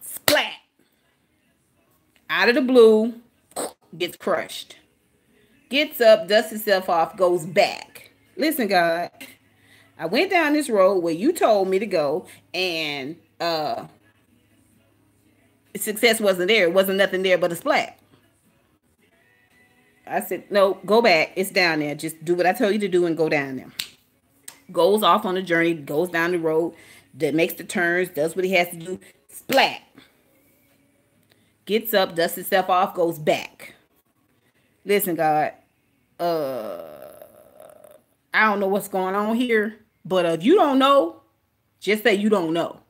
splat, out of the blue, gets crushed. Gets up, dusts himself off, goes back. Listen, God, I went down this road where you told me to go, and success wasn't there. It wasn't nothing there but a splat. I said, no, go back. It's down there. Just do what I told you to do and go down there. Goes off on a journey, goes down the road, that makes the turns, does what he has to do. Splat. Gets up, dusts himself off, goes back. Listen, God, I don't know what's going on here, but if you don't know, just say you don't know.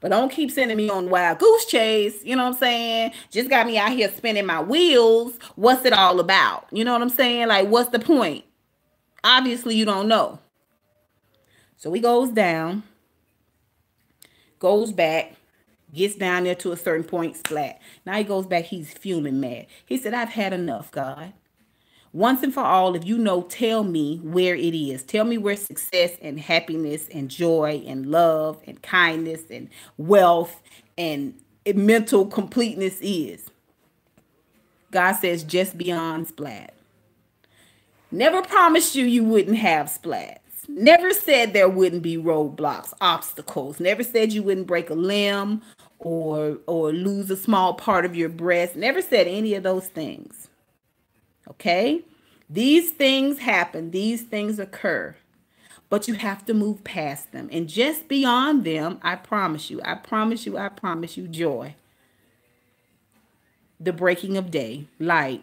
But don't keep sending me on wild goose chase. You know what I'm saying? Just got me out here spinning my wheels. What's it all about? You know what I'm saying? Like, what's the point? Obviously, you don't know. So he goes down, goes back, gets down there to a certain point, splat. Now he goes back. He's fuming mad. He said, I've had enough, God. Once and for all, if you know, tell me where it is. Tell me where success and happiness and joy and love and kindness and wealth and mental completeness is. God says just beyond splat. Never promised you wouldn't have splats. Never said there wouldn't be roadblocks, obstacles. Never said you wouldn't break a limb or lose a small part of your breast. Never said any of those things. Okay? These things happen. These things occur. But you have to move past them. And just beyond them, I promise you, joy. The breaking of day, light,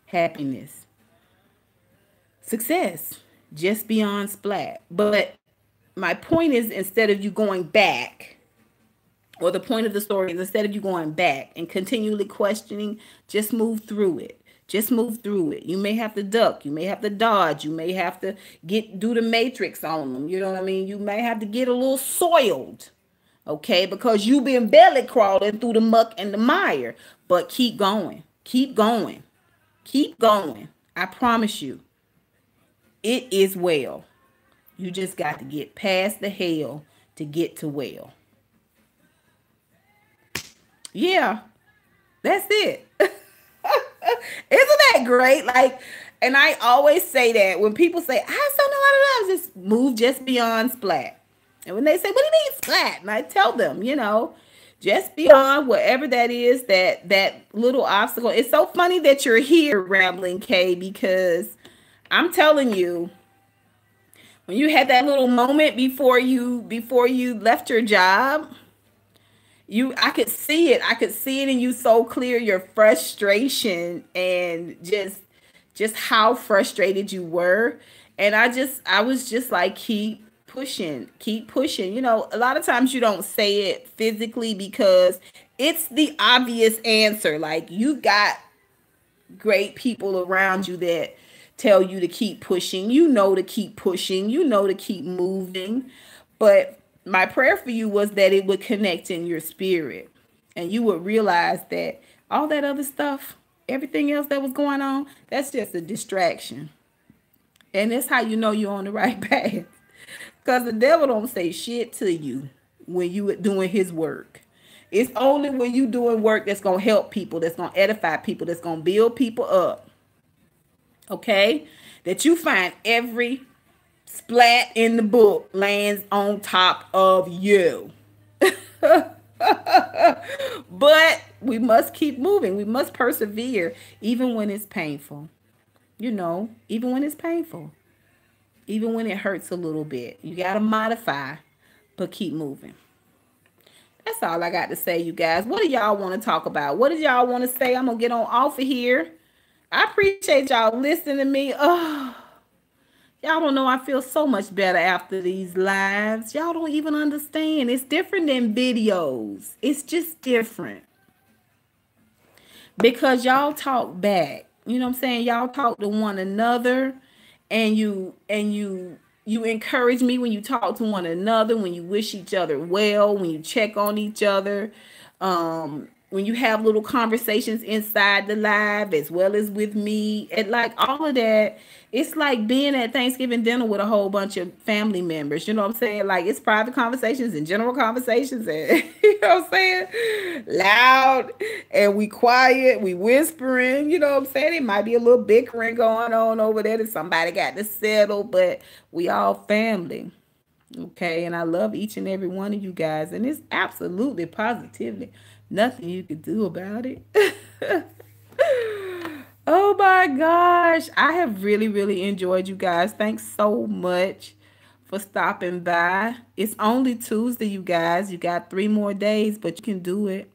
happiness, success, just beyond splat. But my point is, instead of you going back, or the point of the story is, instead of you going back and continually questioning, just move through it. Just move through it. You may have to duck. You may have to dodge. You may have to do the matrix on them. You know what I mean? You may have to get a little soiled. Okay? Because you've been belly crawling through the muck and the mire. But keep going. Keep going. Keep going. I promise you. It is well. You just got to get past the hell to get to well. Yeah. That's it. Isn't that great? Like, and I always say that when people say, I just don't know how to do, just move just beyond splat. And when they say, what do you mean splat? And I tell them, just beyond whatever that is, that little obstacle. It's so funny that you're here, Rambling K, because I'm telling you, when you had that little moment before you left your job, I could see it. I could see it in you so clear, your frustration and just how frustrated you were. And I was just like, keep pushing. A lot of times you don't say it physically because it's the obvious answer. Like, you got great people around you that tell you to keep pushing, to keep pushing, to keep moving. But my prayer for you was that it would connect in your spirit and you would realize that all that other stuff, everything else that was going on, that's just a distraction. And that's how you know you're on the right path. Because the devil don't say shit to you when you doing his work. It's only when you doing work that's going to help people, that's going to edify people, that's going to build people up. Okay? That you find every splat in the book lands on top of you. But we must keep moving. We must persevere even when it's painful. Even when it's painful. Even when it hurts a little bit. You got to modify, but keep moving. That's all I got to say, you guys. What do y'all want to talk about? What did y'all want to say? I'm going to get on off of here. I appreciate y'all listening to me. Oh, y'all don't know I feel so much better after these lives. Y'all don't even understand. It's different than videos. It's just different because y'all talk back. You know what I'm saying? Y'all talk to one another and you encourage me when you talk to one another, when you wish each other well, when you check on each other. When you have little conversations inside the live as well as with me and like all of that, it's like being at Thanksgiving dinner with a whole bunch of family members. You know what I'm saying? Like it's private conversations and general conversations and you know what I'm saying? Loud and we quiet, we whispering, you know what I'm saying? It might be a little bickering going on over there that somebody got to settle, but we all family. Okay, and I love each and every one of you guys, and it's absolutely positively nothing you can do about it. Oh my gosh, I have really, really enjoyed you guys. Thanks so much for stopping by. It's only Tuesday, you guys. You got 3 more days, but you can do it.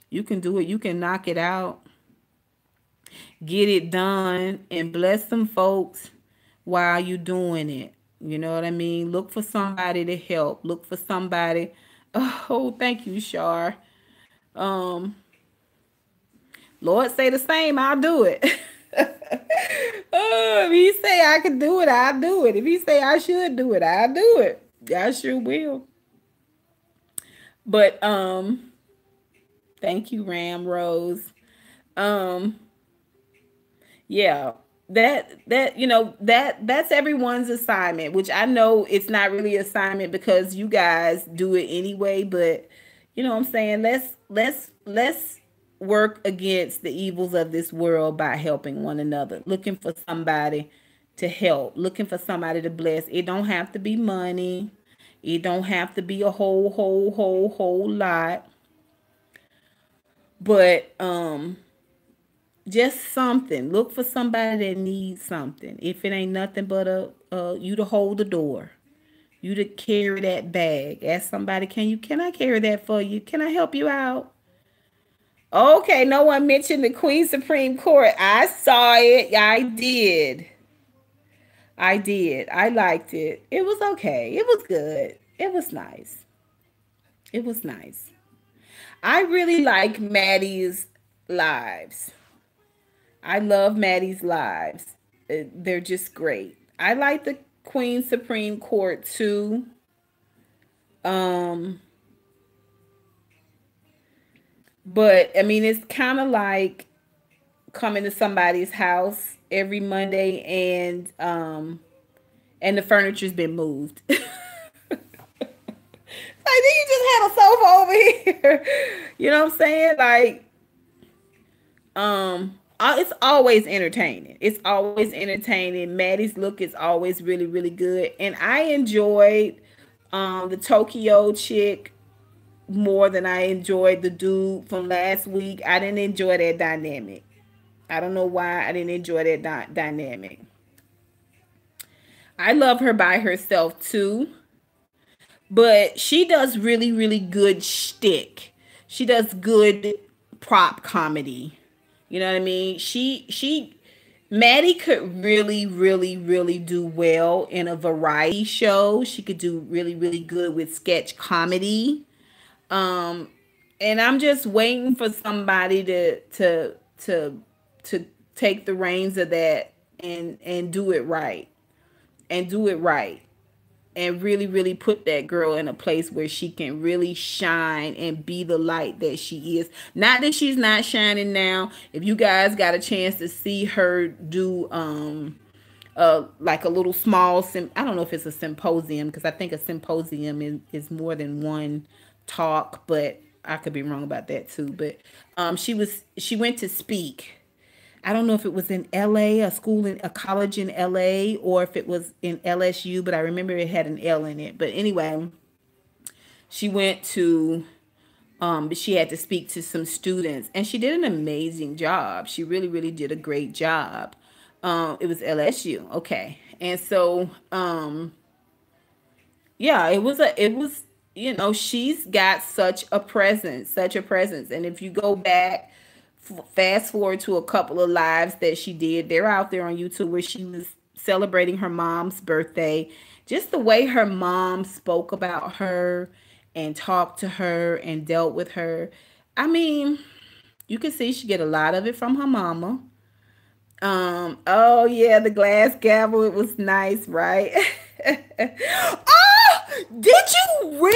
You can do it. You can knock it out. Get it done and bless some folks while you doing it. You know what I mean? Look for somebody to help. Look for somebody. Oh, thank you, Shar. Um, Lord say the same, I'll do it. Oh, if he say I can do it, I'll do it. If he say I should do it, I'll do it. I sure will. But thank you, Ram Rose. Um, yeah, that's everyone's assignment, which I know it's not really assignment because you guys do it anyway, but you know what I'm saying? Let's work against the evils of this world by helping one another, looking for somebody to help, looking for somebody to bless. It don't have to be money. It don't have to be a whole lot, but just something. Look for somebody that needs something. If it ain't nothing but you to hold the door, you to carry that bag. Ask somebody, can I carry that for you? Can I help you out? Okay, no one mentioned the Queen Supreme Court. I saw it. I did. I did. I liked it. It was okay. It was good. It was nice. It was nice. I really like Maddie's lives. I love Maddie's lives. They're just great. I like the Queen Supreme Court too. Um, but I mean, it's kind of like coming to somebody's house every Monday and the furniture's been moved. Like, then you just had a sofa over here. You know what I'm saying? Like, it's always entertaining. It's always entertaining. Maddie's look is always really, really good. And I enjoyed the Tokyo chick more than I enjoyed the dude from last week. I didn't enjoy that dynamic. I don't know why I didn't enjoy that dynamic. I love her by herself too, but she does really, really good shtick. She does good prop comedy. You know what I mean? Maddie could really, really, really do well in a variety show. She could do really, really good with sketch comedy. Um, and I'm just waiting for somebody to take the reins of that and do it right. And do it right. And really, really put that girl in a place where she can really shine and be the light that she is. Not that she's not shining now. If you guys got a chance to see her do like a little small I don't know if it's a symposium, because I think a symposium is more than one talk, but I could be wrong about that too. But she went to speak. I don't know if it was in LA, a college in LA, or if it was in LSU, but I remember it had an L in it. But anyway, she went to she had to speak to some students, and she did an amazing job. She really, really did a great job. It was LSU, okay, and so yeah, it was, she's got such a presence, and if you go back Fast forward to a couple of lives that she did. They're out there on YouTube where she was celebrating her mom's birthday. Just the way her mom spoke about her and talked to her and dealt with her. I mean, you can see she get a lot of it from her mama. Oh yeah, the glass gavel, it was nice, right? Oh, did you really?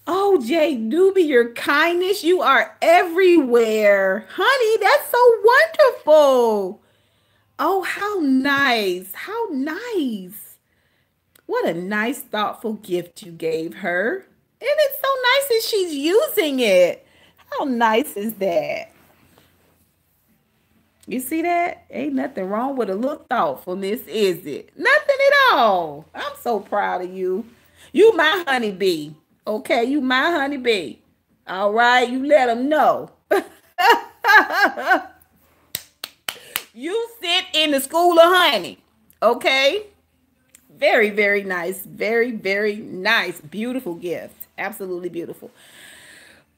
Oh, Jay Doobie, your kindness, you are everywhere. Honey, that's so wonderful. Oh, how nice. How nice. What a nice, thoughtful gift you gave her. And it's so nice that she's using it. How nice is that? You see that? Ain't nothing wrong with a little thoughtfulness, is it? Nothing at all. I'm so proud of you. You my honeybee. Okay, you my honeybee. All right, you let them know. You sit in the school of honey. Okay? Very, very nice. Very, very nice. Beautiful gift. Absolutely beautiful.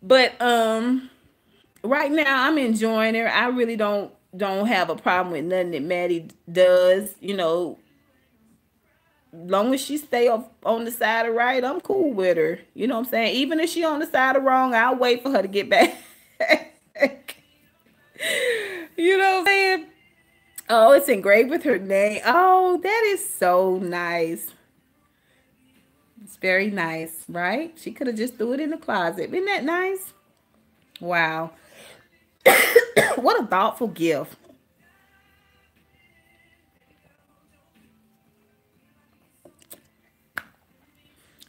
But right now I'm enjoying her. I really don't have a problem with nothing that Maddie does. Long as she stay up on the side of right, I'm cool with her. You know what I'm saying? Even if she on the side of wrong, I'll wait for her to get back. You know what I'm saying? Oh, it's engraved with her name. Oh, that is so nice. It's very nice, right? She could have just threw it in the closet. Isn't that nice? Wow. What a thoughtful gift.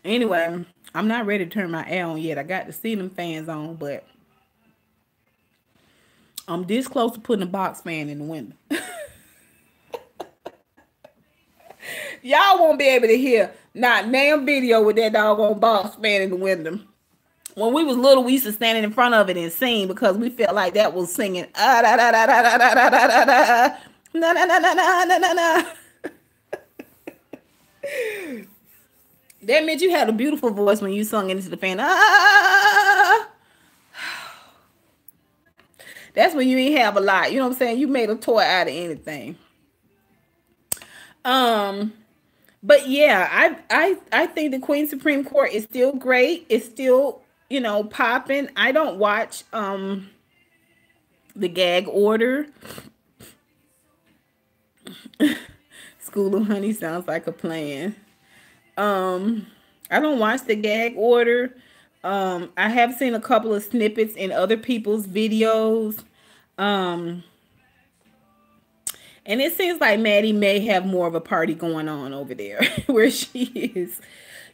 Anyway, I'm not ready to turn my air on yet. I got the ceiling fans on, but I'm this close to putting a box fan in the window. Y'all won't be able to hear not damn video with that doggone box fan in the window. When we was little, we used to stand in front of it and sing because we felt like that was singing. Ah, da, da, da, da, da, da, da, da, da. Na, na, na, na, na, na, na, na. That meant you had a beautiful voice when you sung into the fan. Ah. That's when you ain't have a lot. You know what I'm saying? You made a toy out of anything. But yeah, I think the Queen Supreme Court is still great. It's still, popping. I don't watch the gag order. School of Honey sounds like a plan. I don't watch the gag order. I have seen a couple of snippets in other people's videos. And it seems like Maddie may have more of a party going on over there where she is.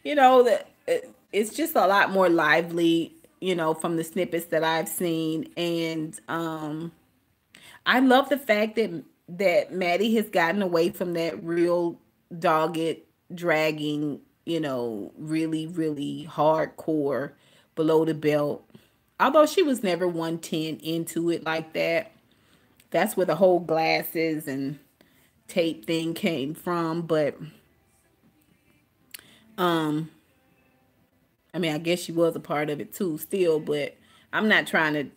That it's just a lot more lively, from the snippets that I've seen. And I love the fact that Maddie has gotten away from that real dogged, dragging, really, really hardcore below the belt. Although she was never 110 into it like that. That's where the whole glasses and tape thing came from. But I guess she was a part of it too still, but I'm not trying to,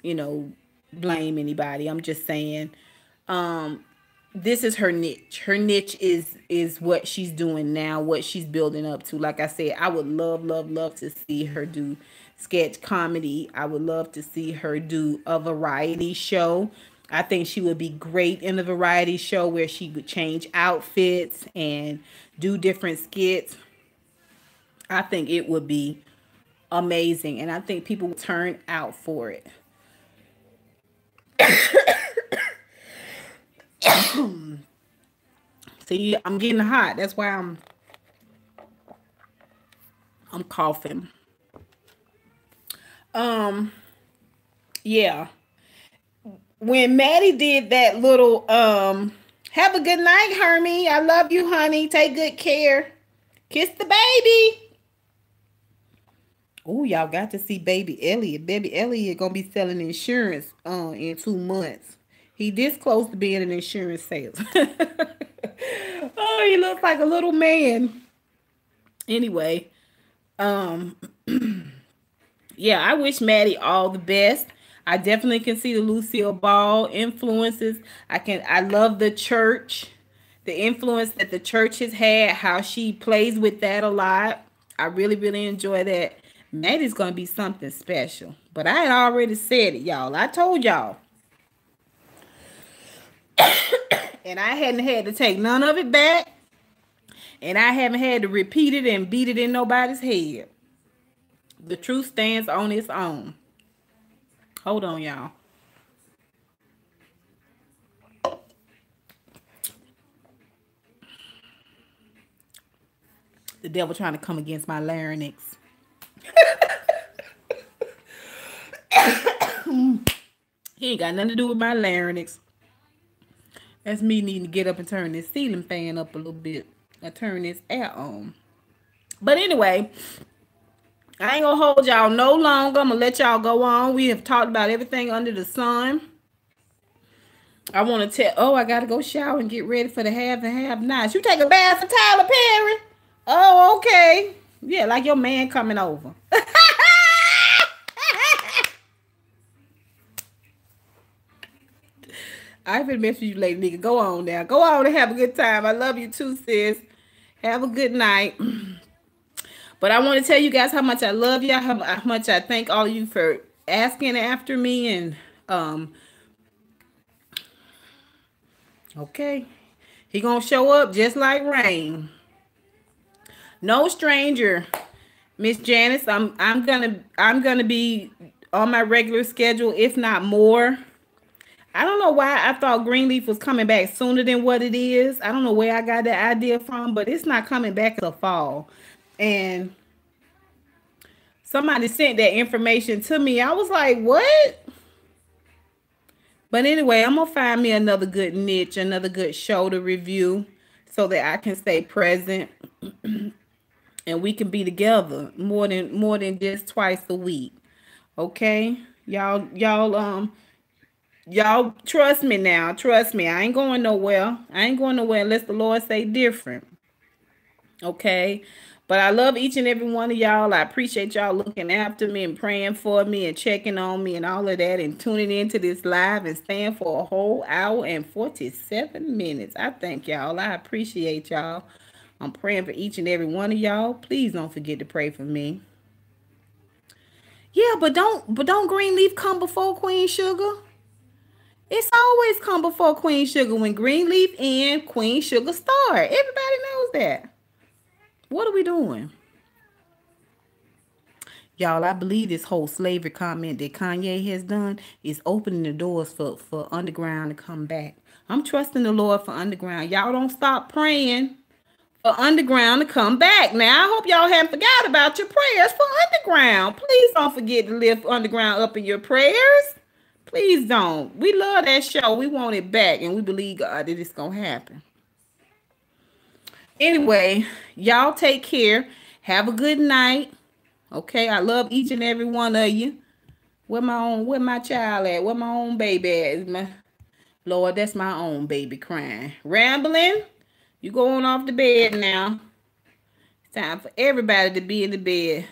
blame anybody. I'm just saying this is her niche. Her niche is what she's doing now, what she's building up to. Like I said, I would love, love, love to see her do sketch comedy. I would love to see her do a variety show. I think she would be great in a variety show where she would change outfits and do different skits. I think it would be amazing, and I think people would turn out for it. See, I'm getting hot. That's why I'm coughing. Yeah. When Maddie did that little have a good night, Hermie. I love you, honey. Take good care. Kiss the baby. Oh, y'all got to see Baby Elliot. Baby Elliot gonna be selling insurance in 2 months. He this close to being an insurance sales. Oh, he looks like a little man. Anyway, yeah, I wish Maddie all the best. I definitely can see the Lucille Ball influences. I love the church, the influence that the church has had, how she plays with that a lot. I really, really enjoy that. Maddie's gonna be something special. But I had already said it, y'all. I told y'all. And I hadn't had to take none of it back. And I haven't had to repeat it and beat it in nobody's head. The truth stands on its own. Hold on, y'all. The devil trying to come against my larynx. He ain't got nothing to do with my larynx. That's me needing to get up and turn this ceiling fan up a little bit. I turn this air on. But anyway, I ain't gonna hold y'all no longer. I'm gonna let y'all go on. We have talked about everything under the sun. I want to tell. Oh, I gotta go shower and get ready for the have and have nots. You take a bath for Tyler Perry? Oh, okay. Yeah, like your man coming over. I've been messing you late, nigga. Go on now. Go on and have a good time. I love you too, sis. Have a good night. But I want to tell you guys how much I love y'all, how much I thank all of you for asking after me. And okay, he gonna show up just like rain. No stranger, Miss Janice. I'm gonna be on my regular schedule, if not more. I don't know why I thought Greenleaf was coming back sooner than what it is. I don't know where I got that idea from, but it's not coming back till fall. And somebody sent that information to me. I was like, what? But anyway, I'm going to find me another good niche, another good show to review so that I can stay present and we can be together more than just twice a week. Okay? Y'all trust me now. Trust me. I ain't going nowhere. I ain't going nowhere unless the Lord say different. Okay? But I love each and every one of y'all. I appreciate y'all looking after me and praying for me and checking on me and all of that and tuning into this live and staying for a whole hour and 47 minutes. I thank y'all. I appreciate y'all. I'm praying for each and every one of y'all. Please don't forget to pray for me. Yeah, but don't Greenleaf come before Queen Sugar? It's always come before Queen Sugar when Greenleaf and Queen Sugar start. Everybody knows that. What are we doing? Y'all, I believe this whole slavery comment that Kanye has done is opening the doors for Underground to come back. I'm trusting the Lord for Underground. Y'all don't stop praying for Underground to come back. Now, I hope y'all haven't forgot about your prayers for Underground. Please don't forget to lift Underground up in your prayers. Please don't. We love that show. We want it back, and we believe God that it's going to happen. Anyway, y'all take care. Have a good night. Okay, I love each and every one of you. Where my child at? Where my own baby at? Lord, that's my own baby crying. Rambling, you going off the bed now. It's time for everybody to be in the bed.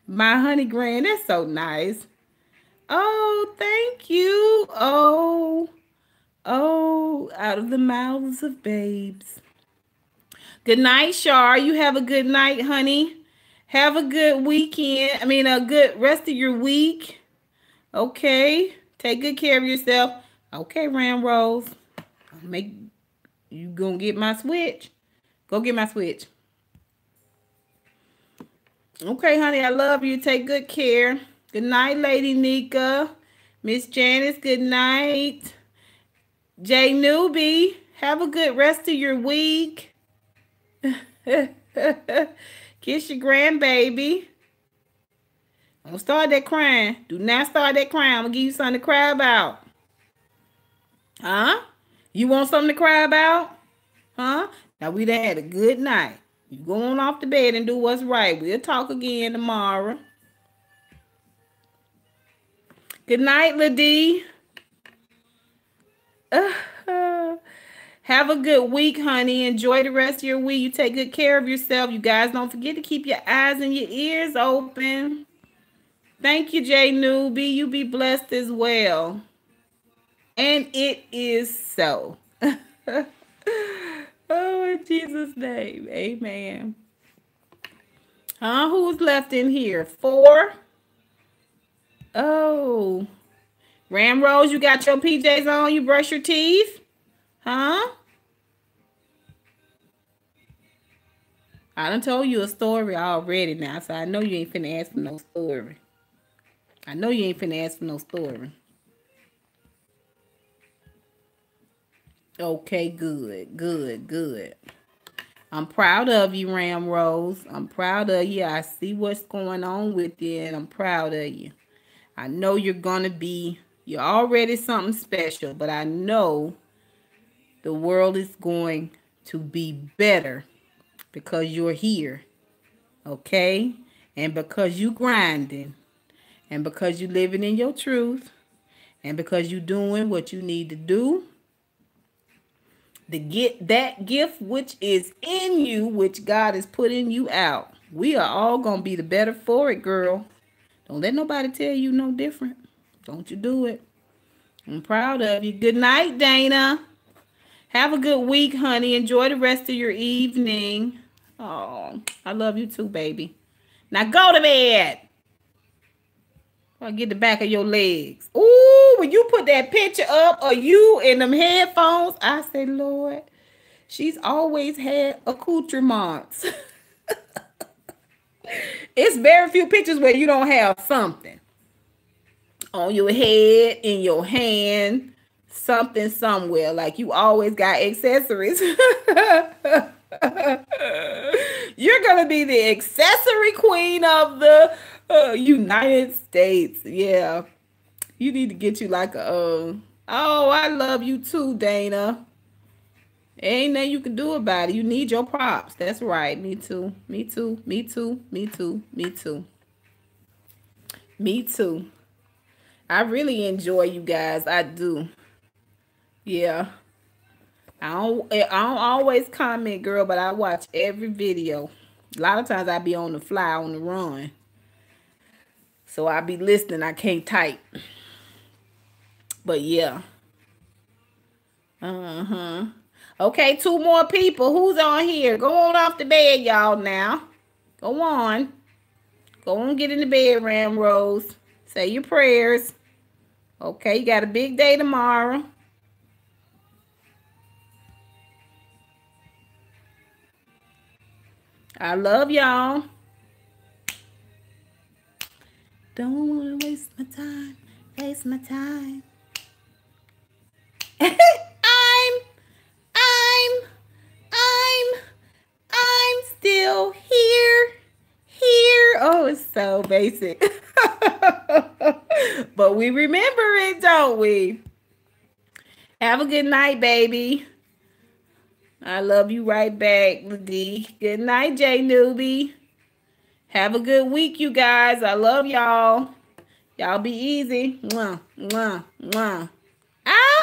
My honey grand, that's so nice. Oh, thank you. Oh, out of the mouths of babes. Good night, Shar. You have a good night, honey. Have a good weekend. I mean, a good rest of your week. Okay. Take good care of yourself. Okay, Ramrose. You gonna get my switch? Go get my switch. Okay, honey. I love you. Take good care. Good night, Lady Nika. Miss Janice, good night. J Newbie, have a good rest of your week. Kiss your grandbaby. Don't start that crying. Do not start that crying. I'm going to give you something to cry about. Huh? You want something to cry about? Huh? Now, we done had a good night. You go on off the bed and do what's right. We'll talk again tomorrow. Good night, Ladie. Have a good week, honey. Enjoy the rest of your week. You take good care of yourself. You guys don't forget to keep your eyes and your ears open. Thank you, J Newbie. You be blessed as well. And it is so. Oh, in Jesus' name. Amen. Huh? Who's left in here? 4? Oh. Ram Rose, you got your PJs on? You brush your teeth? Huh? I done told you a story already now, so I know you ain't finna ask for no story. I know you ain't finna ask for no story. Okay, good, good, good. I'm proud of you, Ram Rose. I'm proud of you. I see what's going on with you, and I'm proud of you. I know you're already something special, but I know the world is going to be better because you're here, okay? And because you grinding, and because you living in your truth, and because you doing what you need to do to get that gift which is in you, which God is putting you out. We are all going to be the better for it, girl. Don't let nobody tell you no different. Don't you do it. I'm proud of you. Good night, Dana. Have a good week, honey. Enjoy the rest of your evening. Oh, I love you too, baby. Now go to bed. I'll get the back of your legs. Ooh, when you put that picture up of you in them headphones, I say, Lord, she's always had accoutrements. It's very few pictures where you don't have something on your head, in your hand, something somewhere. Like you always got accessories. You're going to be the accessory queen of the United States. Yeah. You need to get you like a, oh, I love you too, Dana. Ain't nothing you can do about it. You need your props. That's right. Me too. Me too. Me too. Me too. Me too. Me too. I really enjoy you guys. I do. Yeah. I don't always comment, girl, but I watch every video. A lot of times I be on the fly, on the run. So I be listening. I can't type. But yeah. Uh-huh. Okay, 2 more people. Who's on here? Go on off the bed, y'all, now. Go on. Go on, get in the bed, Ram Rose. Say your prayers. Okay, you got a big day tomorrow. I love y'all. Don't want to waste my time. Waste my time. I'm still here. Here. Oh, it's so basic. But we remember it, don't we? Have a good night, baby. I love you right back, D. Good night, J Newbie. Have a good week, you guys. I love y'all. Y'all be easy. Mwah, mwah, mwah. Ow!